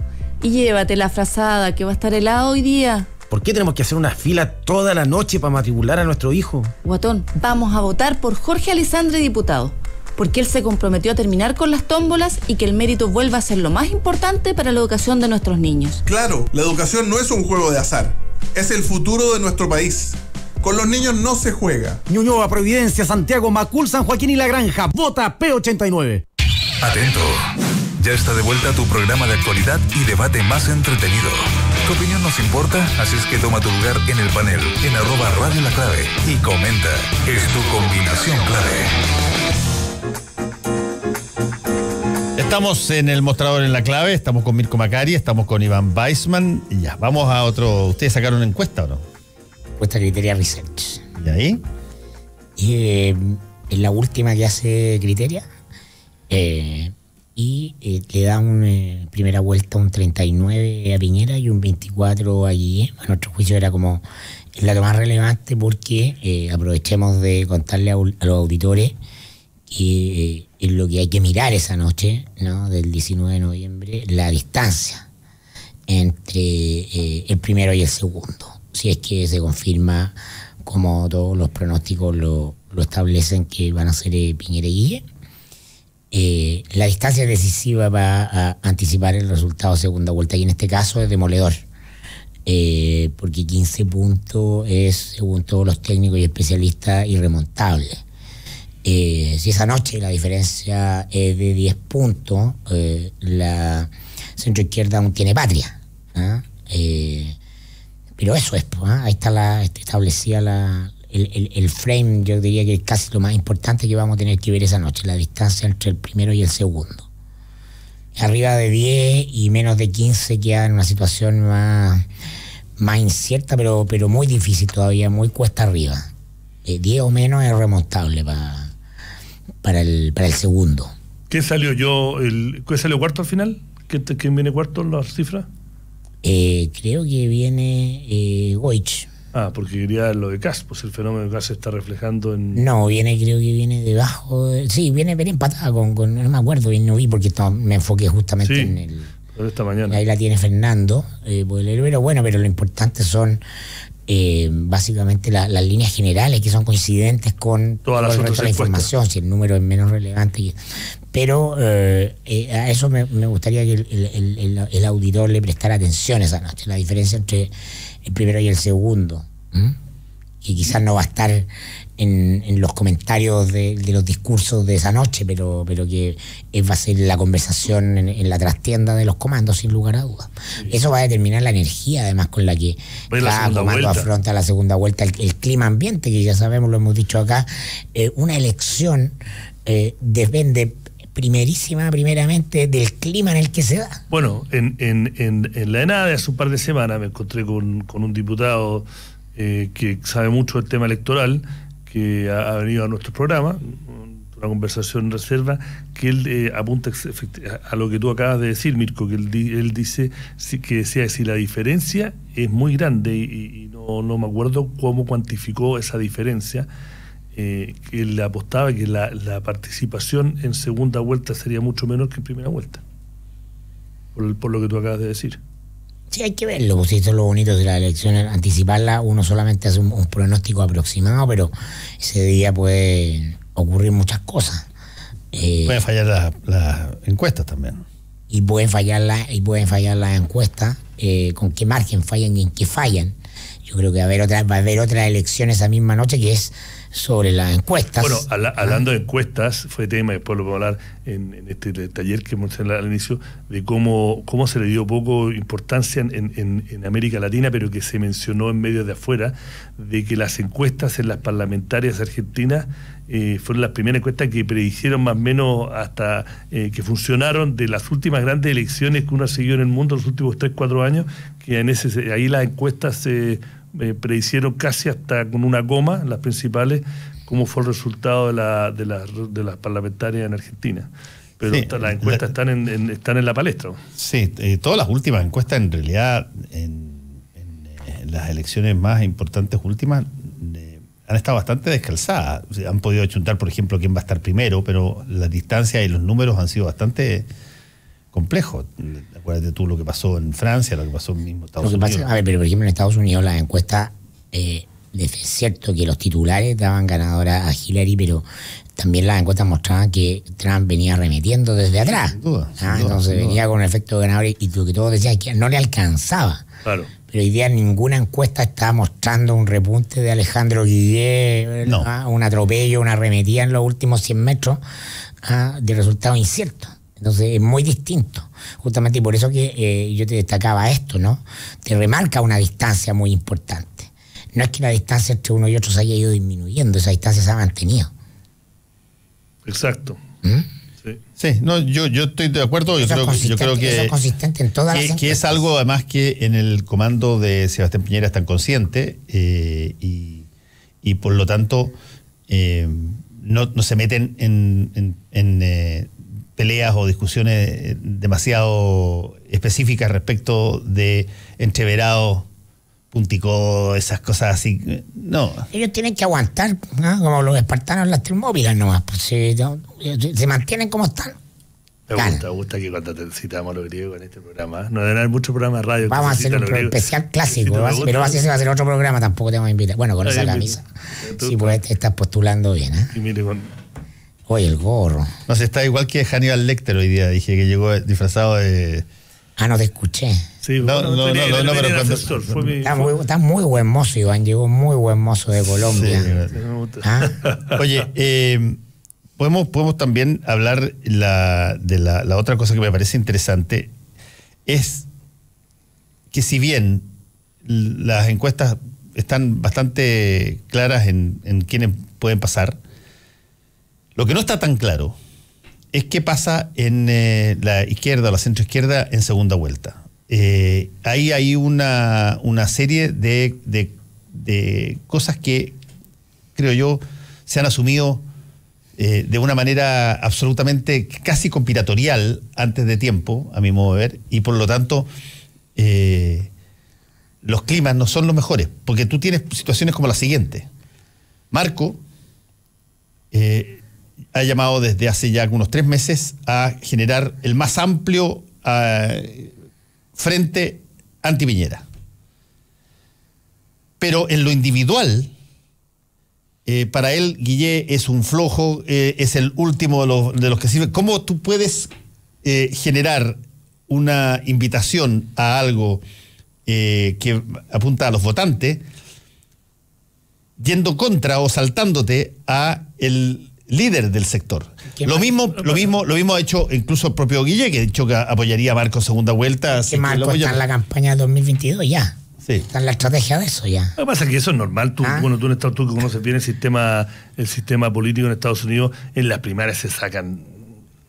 y llévate la frazada que va a estar helada hoy día. ¿Por qué tenemos que hacer una fila toda la noche para matricular a nuestro hijo? Guatón, vamos a votar por Jorge Alessandri, diputado, porque él se comprometió a terminar con las tómbolas y que el mérito vuelva a ser lo más importante para la educación de nuestros niños. Claro, la educación no es un juego de azar, es el futuro de nuestro país. Con los niños no se juega. Ñuñoa, Providencia, Santiago, Macul, San Joaquín y La Granja. Vota P89. Atento. Ya está de vuelta tu programa de actualidad y debate más entretenido. Tu opinión nos importa, así es que toma tu lugar en el panel, en @Radio La Clave y comenta. Es tu combinación clave. Estamos en el mostrador en La Clave, estamos con Mirko Macari, estamos con Iván Weissman. Y ya, vamos a otro. ¿Ustedes sacaron una encuesta o no? Encuesta Criteria Research. ¿Y ahí? Es la última que hace Criteria. Y le da una primera vuelta un 39 a Piñera y un 24 a Guillem. A nuestro juicio era como el dato más relevante porque aprovechemos de contarle a los auditores que es lo que hay que mirar esa noche, ¿no? Del 19 de noviembre, la distancia entre el primero y el segundo. Si es que se confirma, como todos los pronósticos lo establecen, que van a ser Piñera y Guillem. La distancia decisiva va a anticipar el resultado de segunda vuelta y en este caso es demoledor, porque 15 puntos es, según todos los técnicos y especialistas, irremontable. Si esa noche la diferencia es de 10 puntos, la centroizquierda aún tiene patria, ¿eh? Pero eso es, ahí está establecida el frame. Yo diría que es casi lo más importante que vamos a tener que ver esa noche, la distancia entre el primero y el segundo. Arriba de 10 y menos de 15 queda en una situación más incierta, pero muy difícil todavía, muy cuesta arriba. 10 o menos es remontable para el segundo. ¿Qué salió ¿Qué salió cuarto al final? ¿Quién viene cuarto en las cifras? Creo que viene Goich. Porque quería lo de Kass, pues el fenómeno de Kass se está reflejando en... No, creo que viene debajo. Sí, viene empatada con no me acuerdo bien, no vi porque me enfoqué justamente en el... Pero esta mañana. Ahí la tiene Fernando, pero lo importante son básicamente las líneas generales que son coincidentes con todas las otras la información, si el número es menos relevante. Pero a eso me gustaría que el auditor le prestara atención esa noche, la diferencia entre el primero y el segundo, que quizás no va a estar en los comentarios de los discursos de esa noche, pero que va a ser la conversación en la trastienda de los comandos, sin lugar a dudas. Eso va a determinar la energía, además, con la que cada comando afronta la segunda vuelta, el clima ambiente, que ya sabemos, lo hemos dicho acá. Una elección depende primeramente del clima en el que se da. Bueno, en la ENADE de hace un par de semanas me encontré con un diputado que sabe mucho del tema electoral, que ha venido a nuestro programa, una conversación en reserva, que él apunta a lo que tú acabas de decir, Mirko, que él dice que si la diferencia es muy grande y no me acuerdo cómo cuantificó esa diferencia, que él apostaba que la participación en segunda vuelta sería mucho menor que en primera vuelta, por lo que tú acabas de decir. Sí, hay que verlo, pues eso es lo bonito de las elecciones, anticiparla. Uno solamente hace un pronóstico aproximado, pero ese día puede ocurrir muchas cosas. Pueden fallar las encuestas también. Y pueden fallar las encuestas. ¿Con qué margen fallan y en qué fallan? Yo creo que va a haber otra elección esa misma noche, que es sobre las encuestas. Bueno, hablando de encuestas, fue tema, después lo vamos a hablar en este taller que mencioné al inicio, de cómo se le dio poco importancia en América Latina, pero que se mencionó en medios de afuera, de que las encuestas en las parlamentarias argentinas fueron las primeras encuestas que predijeron más o menos hasta que funcionaron de las últimas grandes elecciones que uno ha seguido en el mundo los últimos 3-4 años, que ahí las encuestas se prehicieron casi hasta con una coma, las principales, cómo fue el resultado de las parlamentarias en Argentina. Pero sí, las encuestas están en la palestra. Sí, todas las últimas encuestas, en realidad, en las elecciones más importantes últimas, han estado bastante descalzadas. O sea, han podido achuntar, por ejemplo, quién va a estar primero, pero las distancias y los números han sido bastante complejos. Acuérdate tú lo que pasó en Francia, lo que pasó en mismo Estados Unidos. Pero por ejemplo en Estados Unidos las encuestas Es cierto que los titulares daban ganadora a Hillary, pero también las encuestas mostraban que Trump venía remetiendo desde atrás. Sin duda, entonces venía con un efecto ganador y lo que todos decían es que no le alcanzaba. Claro. Pero hoy día ninguna encuesta está mostrando un repunte de Alejandro Guillet, un atropello, una arremetida en los últimos 100 metros de resultados inciertos. Entonces es muy distinto. Justamente y por eso que yo te destacaba esto, ¿no? Te remarca una distancia muy importante. No es que la distancia entre uno y otro se haya ido disminuyendo, esa distancia se ha mantenido. Exacto. Sí, no, yo estoy de acuerdo. Yo creo que eso es consistente en todas las que es algo además que en el comando de Sebastián Piñera están conscientes y por lo tanto no se meten en peleas o discusiones demasiado específicas respecto de entreverados, punticó, esas cosas así. No. Ellos tienen que aguantar, ¿no? Como los espartanos en las Termópilas nomás. Pues, se mantienen como están. Me gusta que cuando te citamos los griegos en este programa, no deben haber muchos programas de radio. Vamos a hacer un especial clásico, pero así se va a hacer otro programa, tampoco te vamos a invitar. Bueno, con esa camisa. Sí, pues te estás postulando bien, ¿eh? Y mire, oye, el gorro. No sé, está igual que Hannibal Lecter hoy día. Dije que llegó disfrazado de... no te escuché. Sí, pero está muy buen mozo, Iván. Llegó muy buen mozo de Colombia. Sí, Oye, podemos también hablar de la otra cosa que me parece interesante. Es que si bien las encuestas están bastante claras en quiénes pueden pasar, lo que no está tan claro es qué pasa en la izquierda o la centroizquierda en segunda vuelta. Ahí hay una serie de cosas que, creo yo, se han asumido de una manera absolutamente casi conspiratorial antes de tiempo, a mi modo de ver, y por lo tanto los climas no son los mejores, porque tú tienes situaciones como la siguiente. Marco ha llamado desde hace ya unos 3 meses a generar el más amplio frente anti-Piñera. Pero en lo individual, para él Guillet es un flojo, es el último de los que sirve. ¿Cómo tú puedes generar una invitación a algo que apunta a los votantes yendo contra o saltándote a el líder del sector? Lo mismo ha hecho incluso el propio Guillet, que ha dicho que apoyaría a Marco en segunda vuelta. Que Marco está en la campaña de 2022 ya. Sí. Está en la estrategia de eso ya. Lo que pasa es que eso es normal. Tú que conoces bien el sistema político en Estados Unidos, en las primarias se sacan,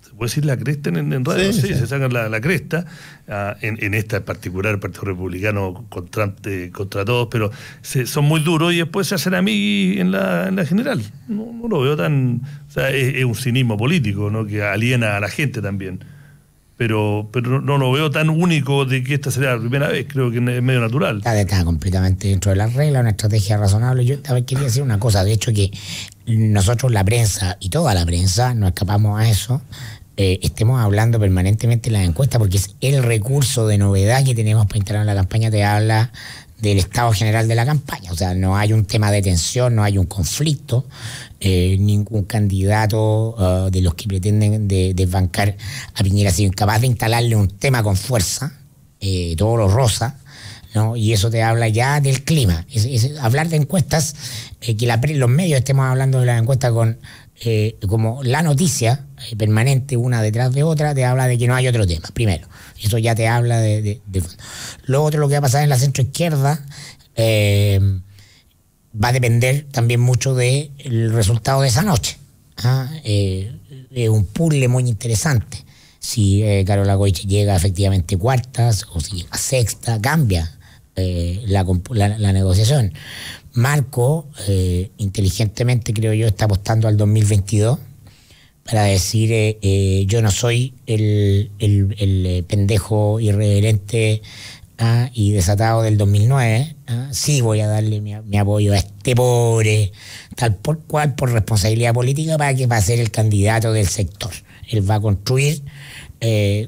¿se puede decir la cresta en radio? Sí, se sacan la cresta. En esta en particular, el Partido Republicano contra todos, pero son muy duros y después se hacen amigos en la general. No lo veo tan... O sea, es un cinismo político, ¿no? Que aliena a la gente también. Pero no lo veo tan único de que esta sería la primera vez. Creo que es medio natural. Está completamente dentro de las reglas, una estrategia razonable. Yo también quería decir una cosa. De hecho, que nosotros, la prensa y toda la prensa, no escapamos a eso, estemos hablando permanentemente en las encuestas, porque es el recurso de novedad que tenemos para instalar en la campaña. Te habla del estado general de la campaña. O sea, no hay un tema de tensión, no hay un conflicto. Ningún candidato de los que pretenden desbancar a Piñera ha sido incapaz de instalarle un tema con fuerza, todo lo rosa, ¿no? Y eso te habla ya del clima. Hablar de encuestas, que los medios estemos hablando de las encuestas como la noticia permanente una detrás de otra, te habla de que no hay otro tema, primero. Eso ya te habla de lo otro, lo que va a pasar en la centroizquierda, va a depender también mucho del resultado de esa noche. Es un puzzle muy interesante. Si Carola Goich llega efectivamente cuartas o si llega sexta, cambia la negociación. Marco, inteligentemente creo yo, está apostando al 2022 para decir yo no soy el pendejo irreverente y desatado del 2009, sí voy a darle mi apoyo a este pobre, tal por cual, por responsabilidad política, para que va a ser el candidato del sector. Él va a construir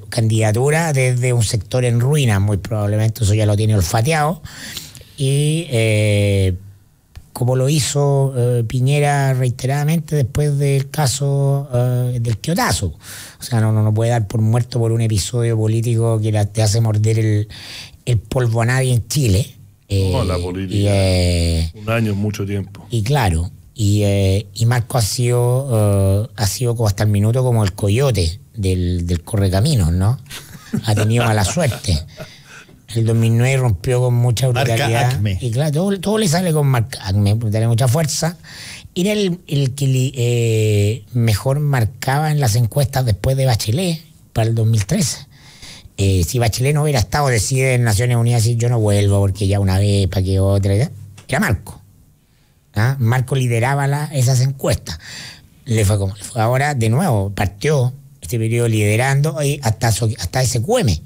candidatura desde un sector en ruinas, muy probablemente, eso ya lo tiene olfateado, y como lo hizo Piñera reiteradamente después del caso del Quiotazo. O sea, no puede dar por muerto por un episodio político que te hace morder el polvo a nadie en Chile. La política. Un año es mucho tiempo. Y claro, y Marco ha sido como hasta el minuto como el coyote del Correcaminos, ¿no? Ha tenido mala suerte. El 2009 rompió con mucha brutalidad. Y claro, todo le sale con Marc Acme, tiene mucha fuerza. Era el que mejor marcaba en las encuestas después de Bachelet para el 2013. Si Bachelet no hubiera estado, decide en Naciones Unidas decir yo no vuelvo porque ya una vez, para que otra. Era Marco. ¿Ah? Marco lideraba esas encuestas. Le fue como le fue. Ahora, de nuevo, partió este periodo liderando hasta ese cueme.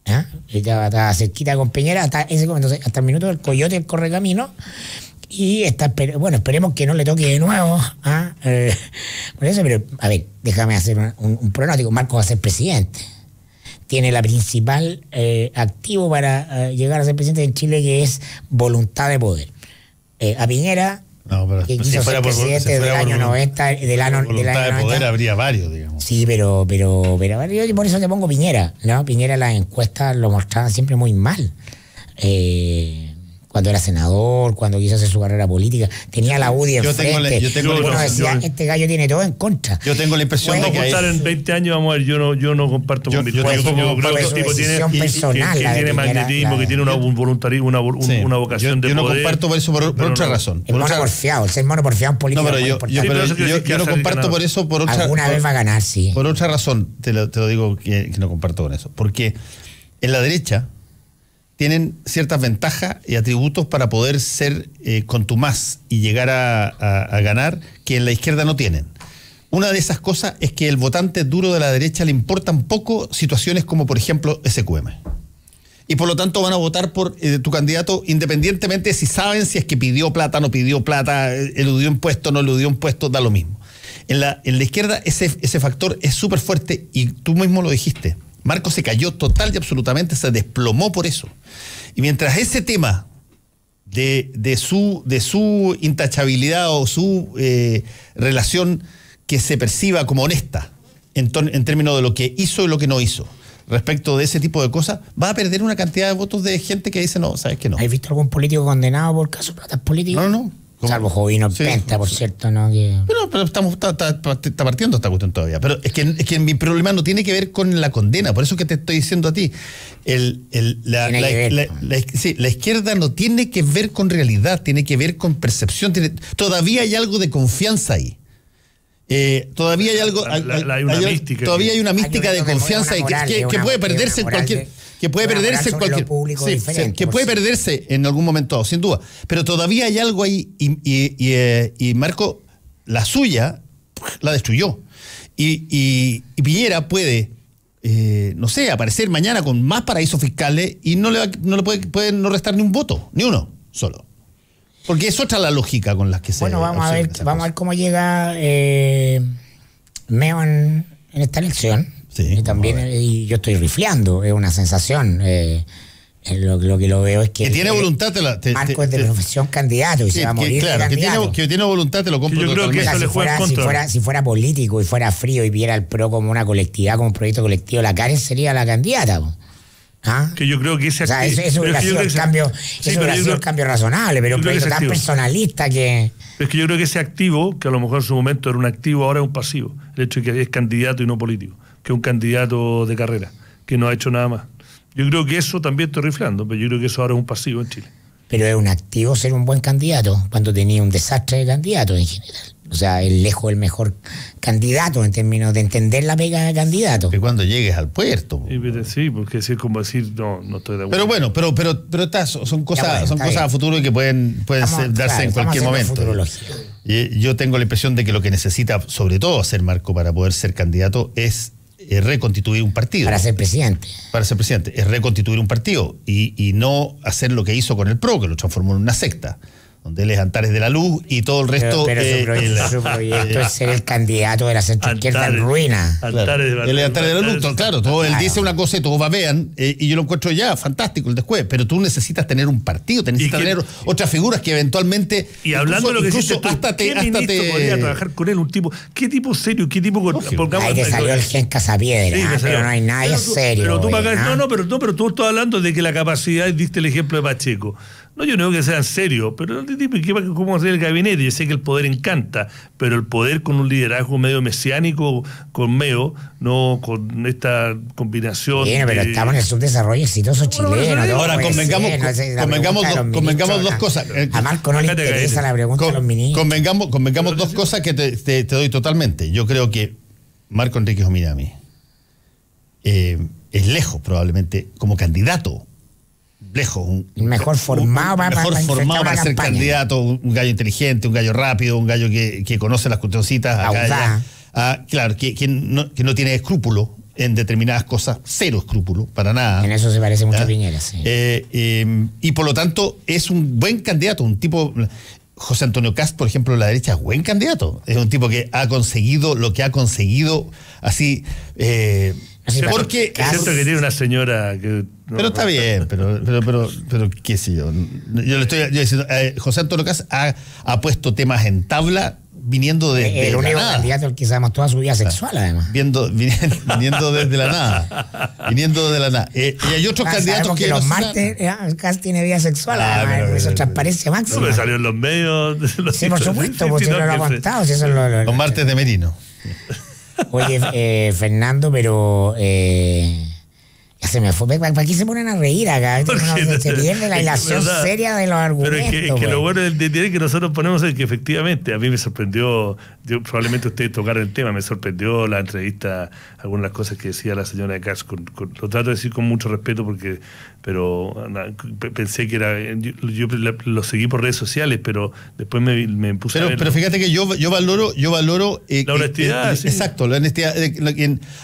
¿Ah? Estaba cerquita con Piñera, entonces hasta el minuto del coyote del Correcamino. Y esperemos que no le toque de nuevo. ¿Ah? Por eso, pero a ver, déjame hacer un pronóstico. Marco va a ser presidente. Tiene la principal activo para llegar a ser presidente en Chile, que es voluntad de poder. A Piñera, que quiso ser presidente del año 90, voluntad de poder habría varios, digamos. Sí, pero yo por eso te pongo Piñera, ¿no? Piñera, las encuestas lo mostraban siempre muy mal. Cuando era senador, cuando quiso hacer su carrera política, tenía la UDI enfrente. Uno decía, este gallo tiene todo en contra. Yo tengo la impresión de que en 20 años, vamos a ver, yo no comparto con mi tipo. Yo creo que el tipo tiene magnetismo, que tiene un voluntarismo, una vocación de poder. Yo no comparto por eso por otra razón. El mono porfiado, ser mono porfiado en política. No, pero yo no comparto por eso por otra. Alguna vez va a ganar, sí. Por otra razón, te lo digo que no comparto con eso. Porque en la derecha tienen ciertas ventajas y atributos para poder ser contumaz y llegar a ganar que en la izquierda no tienen. Una de esas cosas es que el votante duro de la derecha le importan poco situaciones como, por ejemplo, SQM. Y por lo tanto van a votar por tu candidato independientemente si saben si es que pidió plata, no pidió plata, eludió impuestos, no eludió impuestos, da lo mismo. En la izquierda ese factor es súper fuerte y tú mismo lo dijiste. Marco se cayó total y absolutamente, se desplomó por eso. Y mientras ese tema de su intachabilidad o su relación que se perciba como honesta en términos de lo que hizo y lo que no hizo, respecto de ese tipo de cosas, va a perder una cantidad de votos de gente que dice no, sabes que no. ¿Has visto algún político condenado por casos de platas políticas? No. Salvo Jovino Penta, por cierto, ¿no? Pero está partiendo esta cuestión todavía. Pero es que mi problema no tiene que ver con la condena, por eso que te estoy diciendo a ti. La izquierda no tiene que ver con realidad, tiene que ver con percepción. Todavía hay algo de confianza ahí. Todavía hay algo. Todavía hay una mística de confianza que puede perderse en cualquier. Que puede perderse en cualquier. Que puede perderse en algún momento, sin duda. Pero todavía hay algo ahí y Marco, la suya, la destruyó. Y Piñera puede, no sé, aparecer mañana con más paraísos fiscales y no le puede no restar ni un voto, ni uno solo. Porque es otra la lógica con las que se. Bueno, vamos a ver cómo llega Meo en esta elección. Sí, y también y yo estoy rifleando, es una sensación. Lo que lo veo es que tiene voluntad. Marco es de profesión candidato y se va a morir. Claro, que tiene voluntad, te lo compro. Yo creo que eso le juega en contra. Si fuera político y fuera frío y viera el PRO como una colectividad, como un proyecto colectivo, la Karen sería la candidata. ¿Ah? Que yo creo que ese eso hubiera sido el cambio razonable, pero un proyecto tan personalista que. Es que yo creo que ese activo, que a lo mejor en su momento era un activo, ahora es un pasivo. El hecho de que es candidato y no político, que es un candidato de carrera, que no ha hecho nada más. Yo creo que eso también estoy riflando, pero yo creo que eso ahora es un pasivo en Chile. Pero es un activo ser un buen candidato, cuando tenía un desastre de candidato en general. O sea, es lejos el mejor candidato en términos de entender la pega de candidato. Que cuando llegues al puerto. Sí, porque es como decir, no estoy de acuerdo. Pero bueno, pero estas son cosas a futuro y que pueden darse en cualquier momento. Yo tengo la impresión de que lo que necesita, sobre todo, hacer Marco para poder ser candidato es reconstituir un partido. Para ser presidente. Es reconstituir un partido y no hacer lo que hizo con el PRO, que lo transformó en una secta, donde él es Antares de la Luz y todo el resto. Pero su proyecto es ser el candidato de la centroizquierda en ruina. Él es Antares de la Luz, claro, él dice una cosa y todos babean, y yo lo encuentro ya fantástico el después, pero tú necesitas tener un partido, necesitas tener otras figuras que eventualmente. Y hablando de lo que hiciste tú, ¿qué ministro podría trabajar con él? ¿Qué tipo serio? ¿Qué tipo con? Ahí te salió el gen Casapiedra, pero no hay nadie serio. Pero tú pero tú estás hablando de que la capacidad, diste el ejemplo de Pacheco. No, yo no digo que sean serios, pero ¿cómo hacer el gabinete? Yo sé que el poder encanta, pero el poder con un liderazgo medio mesiánico con Meo, no con esta combinación. Bien, pero estamos en el subdesarrollo exitoso chileno. Ahora convengamos dos cosas. A Marco no le interesa la pregunta de los ministros. Convengamos dos cosas que te doy totalmente. Yo creo que Marco Enríquez Ominami es lejos probablemente como candidato. Lejos, mejor formado para ser candidato, un gallo inteligente, un gallo rápido, un gallo que conoce las cuestioncitas claro, que no tiene escrúpulo en determinadas cosas, cero escrúpulo, para nada. En eso se parece mucho a Piñera, sí. Y por lo tanto es un buen candidato, un tipo. José Antonio Kast, por ejemplo, de la derecha, es buen candidato. Es un tipo que ha conseguido lo que ha conseguido así. Porque es cierto que tiene una señora que. Pero está bien, pero qué sé yo. Yo le estoy diciendo, José Antonio Kast ha puesto temas en tabla viniendo desde el único candidato al que sabemos toda su vida sexual, además. Viniendo desde la nada. Viniendo de la nada. Y hay otros candidatos que los martes Kast tiene vida sexual, además, eso es transparencia máxima. No, me salió en los medios. Sí, por supuesto, porque no lo ha contado. Los martes de Merino. Oye, Fernando, pero ya se me fue. ¿Para qué se ponen a reír acá? Se pierde la ilación seria de los argumentos. Pero es que lo bueno del detalle que nosotros ponemos es que efectivamente a mí me sorprendió, probablemente ustedes tocaron el tema, me sorprendió la entrevista, algunas de las cosas que decía la señora de Kast. Lo trato de decir con mucho respeto pero pensé que era. Yo lo seguí por redes sociales, pero después me puse a ver. Pero fíjate que yo valoro la honestidad. Sí. Exacto, la honestidad.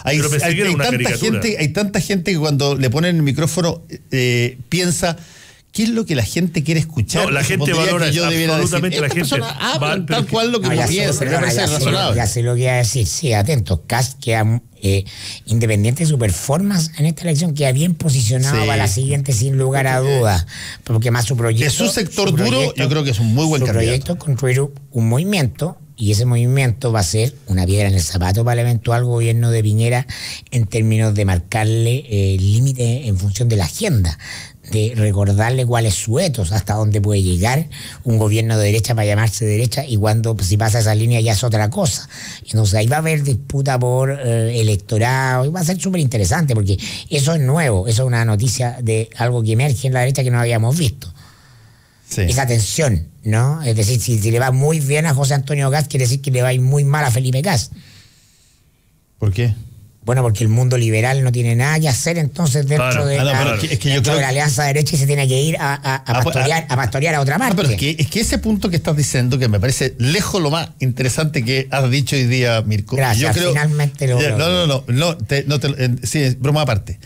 Hay tanta gente que cuando le ponen el micrófono piensa. ¿Qué es lo que la gente quiere escuchar? No, la gente valora absolutamente la gente. Tal cual lo que piensa, me parece razonable. Ya sé lo que iba a decir. Sí, atentos. Kast queda independiente de su performance en esta elección, queda bien posicionado para la siguiente sin lugar a dudas. Porque más su proyecto. De su sector duro, yo creo que es un muy buen candidato. Su proyecto es construir un movimiento. Y ese movimiento va a ser una piedra en el zapato para el eventual gobierno de Piñera en términos de marcarle límite en función de la agenda, de recordarle cuál es su etos, hasta dónde puede llegar un gobierno de derecha para llamarse derecha, y cuando si pasa esa línea ya es otra cosa. Entonces ahí va a haber disputa por electorado, y va a ser súper interesante porque eso es nuevo, eso es una noticia de algo que emerge en la derecha que no habíamos visto. Sí. Esa tensión, ¿no? Es decir, si le va muy bien a José Antonio Kast, quiere decir que le va a ir muy mal a Felipe Kast. ¿Por qué? Bueno, porque el mundo liberal no tiene nada que hacer entonces dentro de la alianza derecha, y se tiene que ir a pastorear a otra parte. Pero es que ese punto que estás diciendo, que me parece lejos lo más interesante que has dicho hoy día, Mirko. Gracias, finalmente lo... Sí, broma aparte.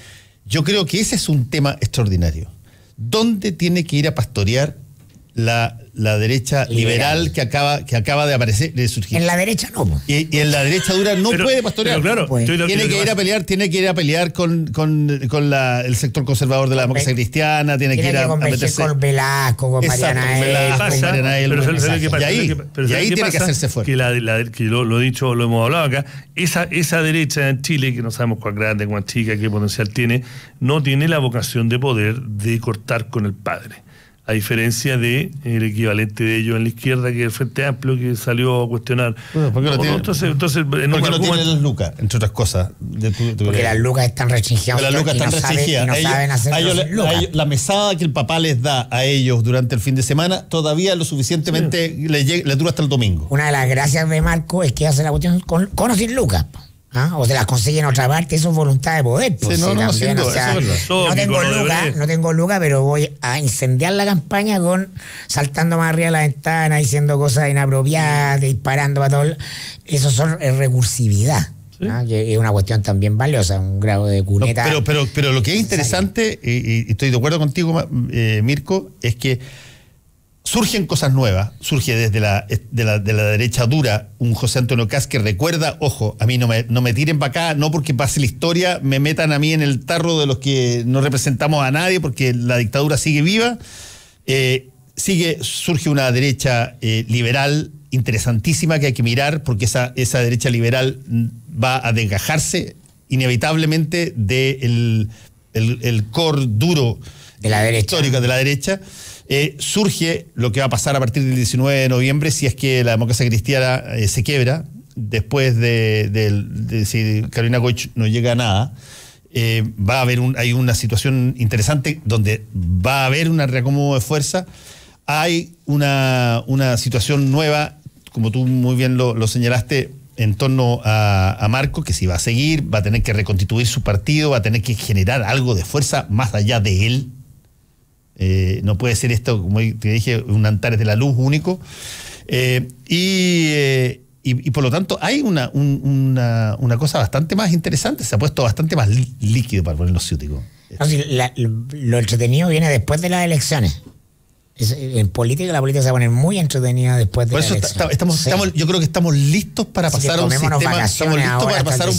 Yo creo que ese es un tema extraordinario. ¿Dónde tiene que ir a pastorear la derecha liberal que acaba de aparecer, de surgir? En la derecha no. Y en la derecha dura no puede pastorear. Claro, tiene que ir a pelear con el sector conservador de la democracia cristiana, tiene que ir a meterse con Velasco, con Mariana El. Y ahí tiene que hacerse fuerte. Que lo he dicho, lo hemos hablado acá, esa derecha en Chile, que no sabemos cuán grande, cuán chica, qué potencial tiene, no tiene la vocación de poder de cortar con el padre. A diferencia del equivalente de ellos en la izquierda, que es el Frente Amplio, que salió a cuestionar. Bueno, ¿por qué no tiene, entonces, ¿por qué no tiene las lucas, entre otras cosas? Porque las lucas están restringidas. Las lucas están restringidas. No saben hacer la mesada que el papá les da a ellos durante el fin de semana todavía lo suficientemente le dura hasta el domingo. Una de las gracias de Marco es que hace la cuestión con o sin lucas. O se las consigue en otra parte, eso es voluntad de poder. Pues, no tengo lucas, pero voy a incendiar la campaña saltando más arriba de la ventana, diciendo cosas inapropiadas, disparando para todo. Eso es recursividad. ¿Sí? Que es una cuestión también valiosa, un grado de cuneta. Pero lo que es interesante, y estoy de acuerdo contigo, Mirko, es que surgen cosas nuevas, surge desde de la derecha dura un José Antonio Kast que recuerda, ojo, a mí no me tiren para acá, no porque pase la historia, me metan a mí en el tarro de los que no representamos a nadie porque la dictadura sigue viva. Surge una derecha liberal interesantísima que hay que mirar porque esa derecha liberal va a desgajarse inevitablemente del core duro de la derecha. Histórico de la derecha. Surge lo que va a pasar a partir del 19 de noviembre si es que la democracia cristiana se quiebra, después de si Carolina Goich no llega a nada. Va a haber hay una situación interesante donde va a haber un reacomodo de fuerza. Hay una situación nueva, como tú muy bien lo señalaste, en torno a Marco, que si va a seguir, va a tener que reconstituir su partido, va a tener que generar algo de fuerza más allá de él. No puede ser esto, como te dije, un Antares de la Luz único. Y por lo tanto hay una cosa bastante más interesante, se ha puesto bastante más líquido, para ponerlo ciútico. No, si lo entretenido viene después de las elecciones. En política, la política se pone muy entretenida después de por eso las elecciones. yo creo que estamos listos para pasar a un sistema. Estamos listos para pasar a un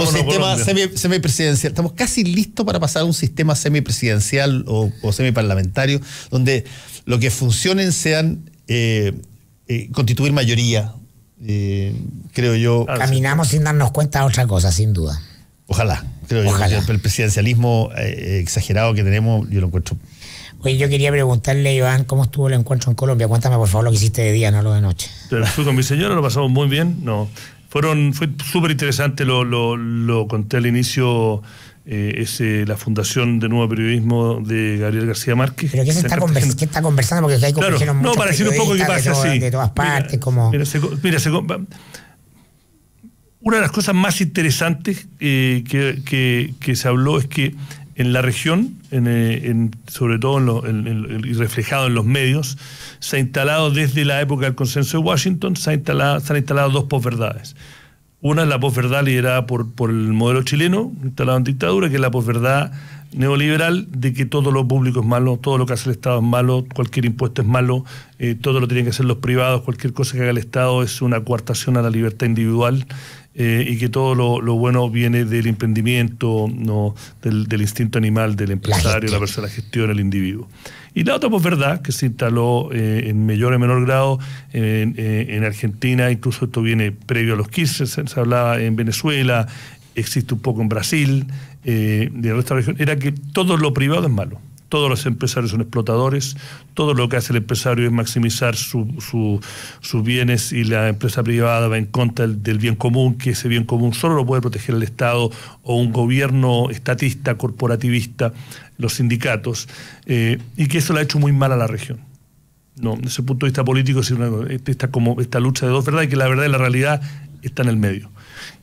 sistema semipresidencial. Estamos casi listos para pasar a un sistema semipresidencial o semiparlamentario, donde lo que funcionen sean constituir mayoría. Creo yo. Caminamos sin darnos cuenta de otra cosa, sin duda. Ojalá. Creo yo que el presidencialismo exagerado que tenemos, yo lo encuentro. Oye, yo quería preguntarle, Iván, ¿cómo estuvo el encuentro en Colombia? Cuéntame, por favor, lo que hiciste de día, no lo de noche. Fui con mi señora, lo pasamos muy bien. No, fue súper interesante, lo conté al inicio, la Fundación de Nuevo Periodismo de Gabriel García Márquez. ¿Pero qué está conversando? Porque hay claro, no, para decir un poco qué pasa, de todas partes, como... Una de las cosas más interesantes que se habló es que en la región, sobre todo y reflejado en los medios, se ha instalado desde la época del consenso de Washington, se han instalado dos posverdades. Una es la posverdad liderada por el modelo chileno, instalado en dictadura, que es la posverdad neoliberal de que todo lo público es malo, todo lo que hace el Estado es malo, cualquier impuesto es malo, todo lo tienen que hacer los privados, cualquier cosa que haga el Estado es una coartación a la libertad individual. Y que todo lo bueno viene del emprendimiento, no del instinto animal del empresario, la persona, la gestión, el individuo. Y la otra posverdad, que se instaló en mayor o menor grado en Argentina, incluso esto viene previo a los Kirchner, se hablaba en Venezuela, existe un poco en Brasil, de la resto de la región, era que todo lo privado es malo. Todos los empresarios son explotadores, todo lo que hace el empresario es maximizar sus bienes y la empresa privada va en contra del bien común, que ese bien común solo lo puede proteger el Estado o un gobierno estatista, corporativista, los sindicatos, y que eso le ha hecho muy mal a la región. No, desde ese punto de vista político, esta lucha de dos verdades, y que la verdad y la realidad está en el medio.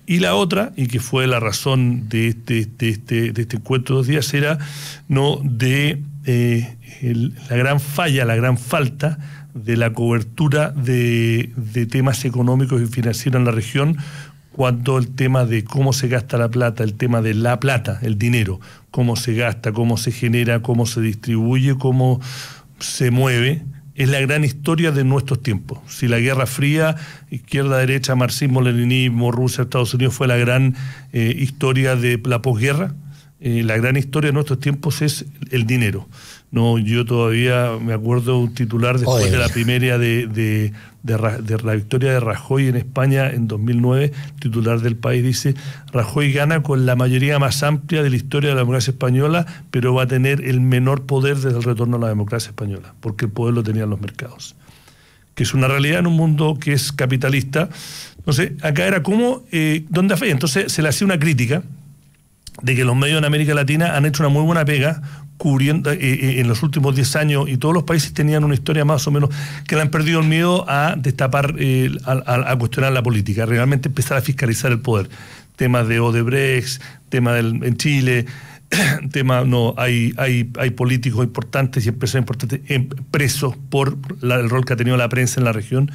Y la otra, y que fue la razón de este encuentro de 2 días, era la gran falla, la gran falta de la cobertura de temas económicos y financieros en la región, cuando el tema de cómo se gasta la plata, el tema de la plata, el dinero, cómo se gasta, cómo se genera, cómo se distribuye, cómo se mueve, es la gran historia de nuestros tiempos. Si la Guerra Fría, izquierda, derecha, marxismo, leninismo, Rusia, Estados Unidos, fue la gran historia de la posguerra, la gran historia de nuestros tiempos es el dinero. No, yo todavía me acuerdo de un titular después de la primaria de la victoria de Rajoy en España en 2009, titular del País dice: Rajoy gana con la mayoría más amplia de la historia de la democracia española, pero va a tener el menor poder desde el retorno a la democracia española, porque el poder lo tenían los mercados. Que es una realidad en un mundo que es capitalista. Entonces, acá era como, ¿dónde falla? Entonces se le hacía una crítica de que los medios en América Latina han hecho una muy buena pega cubriendo en los últimos 10 años, y todos los países tenían una historia más o menos que le han perdido el miedo a destapar, a cuestionar la política, realmente empezar a fiscalizar el poder. Temas de Odebrecht, tema en Chile, hay políticos importantes y empresarios importantes presos por el rol que ha tenido la prensa en la región,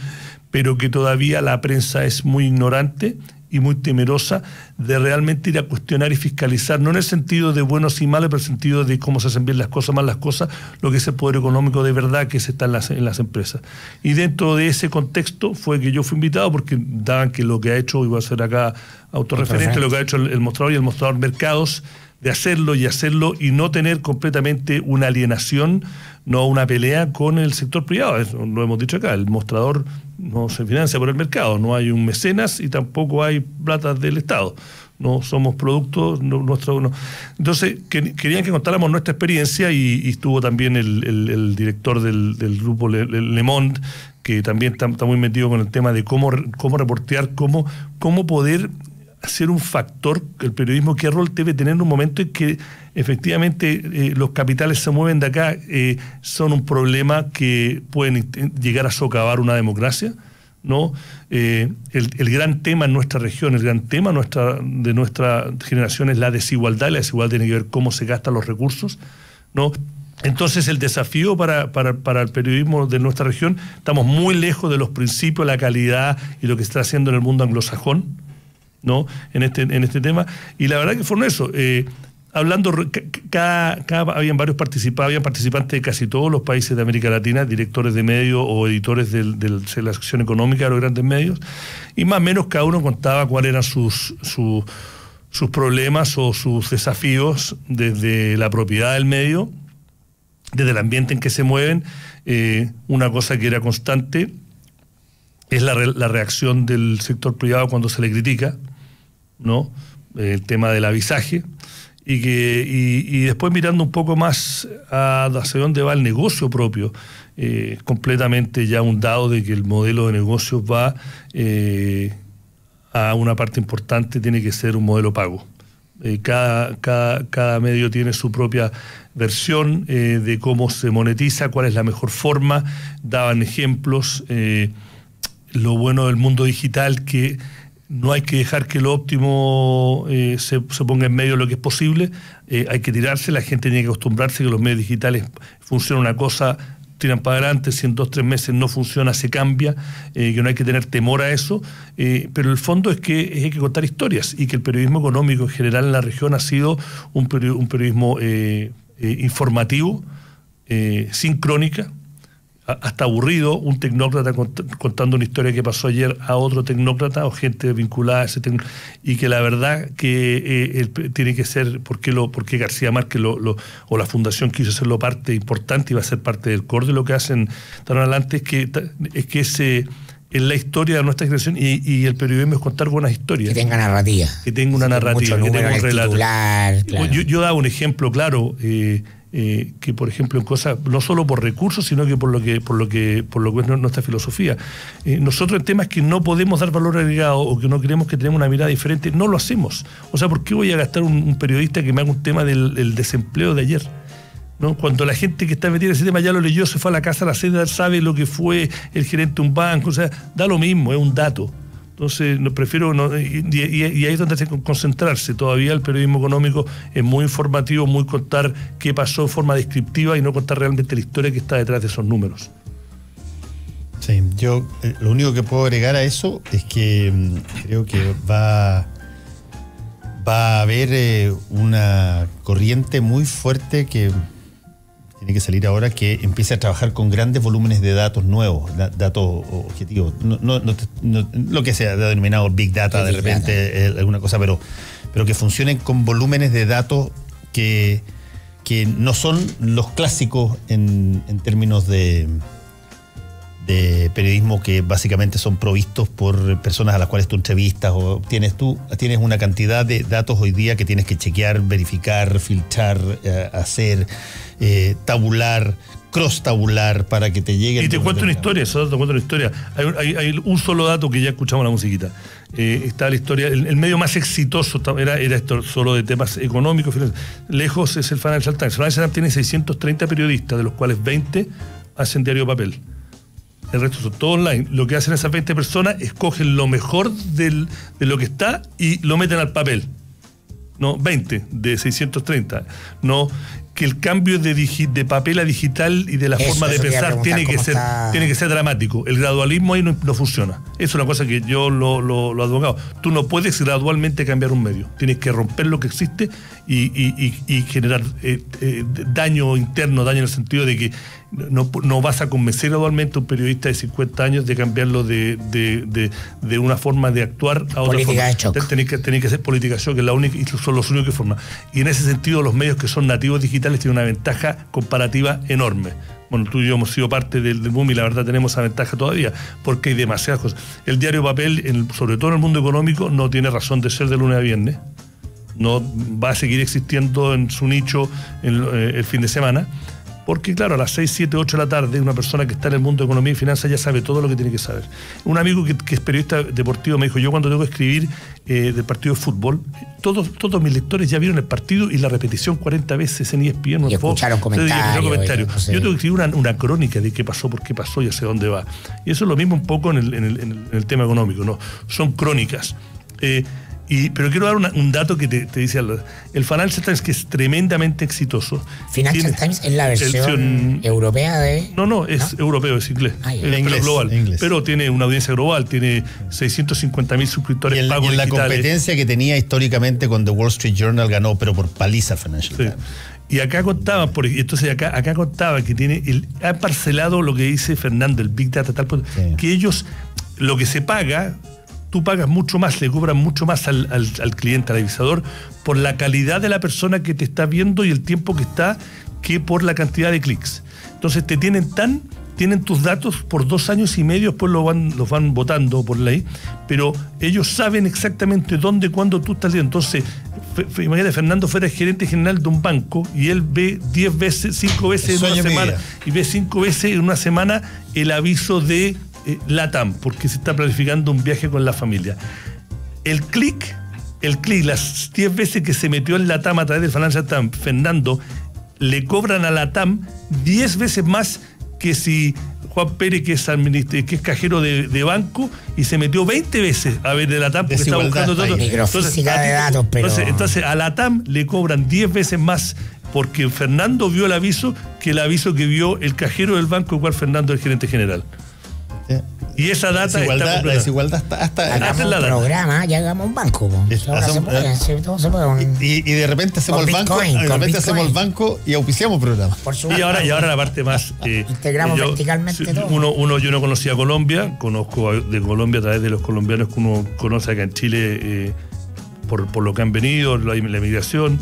pero que todavía la prensa es muy ignorante y muy temerosa de realmente ir a cuestionar y fiscalizar, no en el sentido de buenos y malos, pero en el sentido de cómo se hacen bien las cosas, mal las cosas, lo que es el poder económico de verdad que se está en las empresas. Y dentro de ese contexto fue que yo fui invitado, porque daban que lo que ha hecho, y voy a ser acá autorreferente, lo que ha hecho el mostrador y el mostrador mercados, de hacerlo y no tener completamente una alienación, no una pelea con el sector privado. Eso lo hemos dicho acá, el mostrador no se financia por el mercado, no hay un mecenas y tampoco hay plata del Estado. No somos productos nuestro. Entonces, querían que contáramos nuestra experiencia y estuvo también el director del grupo Le Monde, que también está muy metido con el tema de cómo reportear, cómo poder ser un factor, el periodismo, qué rol debe tener en un momento en que efectivamente los capitales se mueven de acá, son un problema que pueden llegar a socavar una democracia, ¿no? El gran tema en nuestra región, el gran tema de nuestra generación es la desigualdad, y la desigualdad tiene que ver cómo se gastan los recursos, ¿no? Entonces el desafío para el periodismo de nuestra región, estamos muy lejos de los principios, la calidad y lo que se está haciendo en el mundo anglosajón, ¿no? En este tema, y la verdad que fueron eso, hablando, habían participantes de casi todos los países de América Latina, directores de medios o editores de la sección económica de los grandes medios, y más o menos cada uno contaba cuáles eran sus problemas o sus desafíos desde la propiedad del medio, desde el ambiente en que se mueven. Una cosa que era constante es la reacción del sector privado cuando se le critica, ¿no? El tema del avisaje, y después mirando un poco más hacia dónde va el negocio propio, completamente ya un dado de que el modelo de negocio va a una parte importante, tiene que ser un modelo pago. Cada medio tiene su propia versión de cómo se monetiza, cuál es la mejor forma, daban ejemplos. Lo bueno del mundo digital, que no hay que dejar que lo óptimo se ponga en medio de lo que es posible, hay que tirarse, la gente tiene que acostumbrarse que los medios digitales funcionan una cosa, tiran para adelante, si en 2-3 meses no funciona, se cambia, que no hay que tener temor a eso, pero el fondo es que hay que contar historias, y que el periodismo económico en general en la región ha sido un periodismo informativo, sin crónica, hasta aburrido, un tecnócrata contando una historia que pasó ayer a otro tecnócrata o gente vinculada a ese tecnócrata, y que la verdad que tiene que ser, porque García Márquez o la fundación quiso hacerlo parte importante y va a ser parte del core de lo que hacen tan adelante, es que es la historia de nuestra generación, y el periodismo es contar buenas historias. Que tenga narrativa. Que tenga una narrativa, que tenga un relato. Titular, claro. Yo daba un ejemplo claro, que por ejemplo en cosas, no solo por recursos, sino que por lo que es nuestra filosofía. Nosotros en temas que no podemos dar valor agregado o que no creemos que tenemos una mirada diferente, no lo hacemos. O sea, ¿por qué voy a gastar un periodista que me haga un tema del desempleo de ayer? ¿No? Cuando la gente que está metida en ese tema ya lo leyó, se fue a la casa a la sede, sabe lo que fue el gerente de un banco, o sea, da lo mismo, es un dato. Entonces, prefiero y ahí es donde hay que concentrarse. Todavía el periodismo económico es muy informativo, muy contar qué pasó en forma descriptiva y no contar realmente la historia que está detrás de esos números. Sí, yo lo único que puedo agregar a eso es que creo que va a haber una corriente muy fuerte que tiene que salir ahora, que empiece a trabajar con grandes volúmenes de datos nuevos, datos objetivos, no lo que sea denominado Big Data, de repente alguna cosa, pero que funcionen con volúmenes de datos que no son los clásicos en términos de periodismo, que básicamente son provistos por personas a las cuales tú entrevistas, o tienes una cantidad de datos hoy día que tienes que chequear, verificar, filtrar, hacer, tabular, cross-tabular para que te llegue. Y te cuento una historia, hay un solo dato que ya escuchamos la musiquita. Está la historia, el medio más exitoso era esto, solo de temas económicos, lejos es el Financial Times. El Financial Times tiene 630 periodistas, de los cuales 20 hacen diario papel. El resto son todo online. Lo que hacen esas 20 personas, escogen lo mejor de lo que está y lo meten al papel. No, 20 de 630. No, que el cambio de papel a digital y de la forma de pensar tiene que ser dramático. El gradualismo ahí no funciona. Es una cosa que yo lo advocado. Tú no puedes gradualmente cambiar un medio. Tienes que romper lo que existe y generar daño interno, daño en el sentido de que no vas a convencer gradualmente a un periodista de 50 años de cambiarlo de una forma de actuar a otra política forma. De shock. Tenés que hacer política de shock, que es la única, y son los únicos que forman. Y en ese sentido, los medios que son nativos digitales tienen una ventaja comparativa enorme. Bueno, tú y yo hemos sido parte del boom y la verdad tenemos esa ventaja todavía, porque hay demasiadas cosas. El diario papel, sobre todo en el mundo económico, no tiene razón de ser de lunes a viernes. No va a seguir existiendo en su nicho el fin de semana. Porque, claro, a las 6, 7, 8 de la tarde, una persona que está en el mundo de economía y finanzas ya sabe todo lo que tiene que saber. Un amigo que es periodista deportivo me dijo, yo cuando tengo que escribir del partido de fútbol, todos mis lectores ya vieron el partido y la repetición 40 veces en ESPN. Y escucharon comentarios. No sé. Yo tengo que escribir una crónica de qué pasó, por qué pasó y hacia dónde va. Y eso es lo mismo un poco en el tema económico, ¿no? Son crónicas. Pero quiero dar un dato que te dice el Financial Times, que es tremendamente exitoso. Financial Times es la versión europea de... No, es europeo, es inglés. Inglés, global. Inglés. Pero tiene una audiencia global, tiene 650.000 suscriptores pagos y en la digitales. competencia que tenía históricamente con The Wall Street Journal ganó, pero por paliza Financial Times. Y acá contaban, acá contaba que ha parcelado lo que dice Fernando, el Big Data, tal que ellos, lo que se paga, tú pagas mucho más, le cobran mucho más al cliente, al avisador, por la calidad de la persona que te está viendo y el tiempo que está, que por la cantidad de clics. Entonces tienen tus datos por 2 años y medio, después los van votando por ley, pero ellos saben exactamente dónde, cuándo tú estás viendo. Entonces, imagínate, Fernando fuera gerente general de un banco y él ve 10 veces, 5 veces en una semana, y ve 5 veces en una semana el aviso de LATAM, porque se está planificando un viaje con la familia. El clic, las 10 veces que se metió en LATAM a través del Financial Times, Fernando, le cobran a LATAM 10 veces más que si Juan Pérez, que es cajero de banco, y se metió 20 veces a ver de LATAM, porque está buscando todo. Microfísica de datos, pero... Entonces a LATAM le cobran 10 veces más porque Fernando vio el aviso que el aviso que vio el cajero del banco, igual Fernando es el gerente general. Y esa data la desigualdad está hasta hagamos un programa, ya hagamos un banco. Todo se puede. Y de repente hacemos el banco, hacemos el banco y auspiciamos programas. Y ahora la parte más integramos verticalmente todo. Yo no conocía Colombia, conozco de Colombia a través de los colombianos que uno conoce acá en Chile por lo que han venido, la inmigración.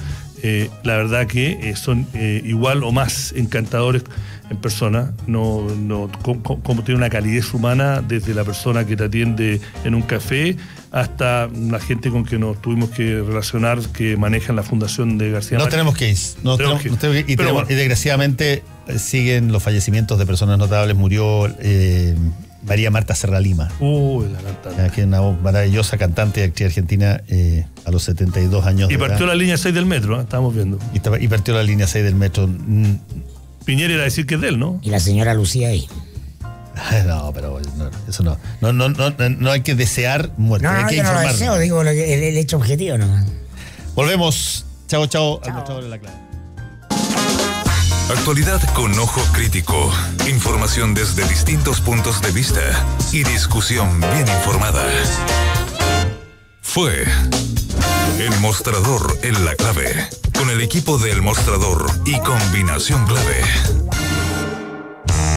La verdad que son igual o más encantadores en persona, como tiene una calidez humana, desde la persona que te atiende en un café hasta la gente con que nos tuvimos que relacionar, que manejan la fundación de García Márquez. Tenemos que ir. Y desgraciadamente siguen los fallecimientos de personas notables. Murió María Marta Serra Lima, que es una maravillosa cantante y actriz argentina a los 72 años. Y partió la línea 6 del metro, estábamos viendo. Y partió la línea 6 del metro. Piñera era decir que es de él, ¿no? Y la señora Lucía ahí. No, pero eso no hay que desear muerte. No, hay que yo no lo deseo, digo el hecho objetivo, ¿no? Volvemos. Chao. Al Mostrador de la Clave. Actualidad con ojo crítico, información desde distintos puntos de vista y discusión bien informada. Fue El Mostrador en la Clave, con el equipo del Mostrador y Combinación Clave.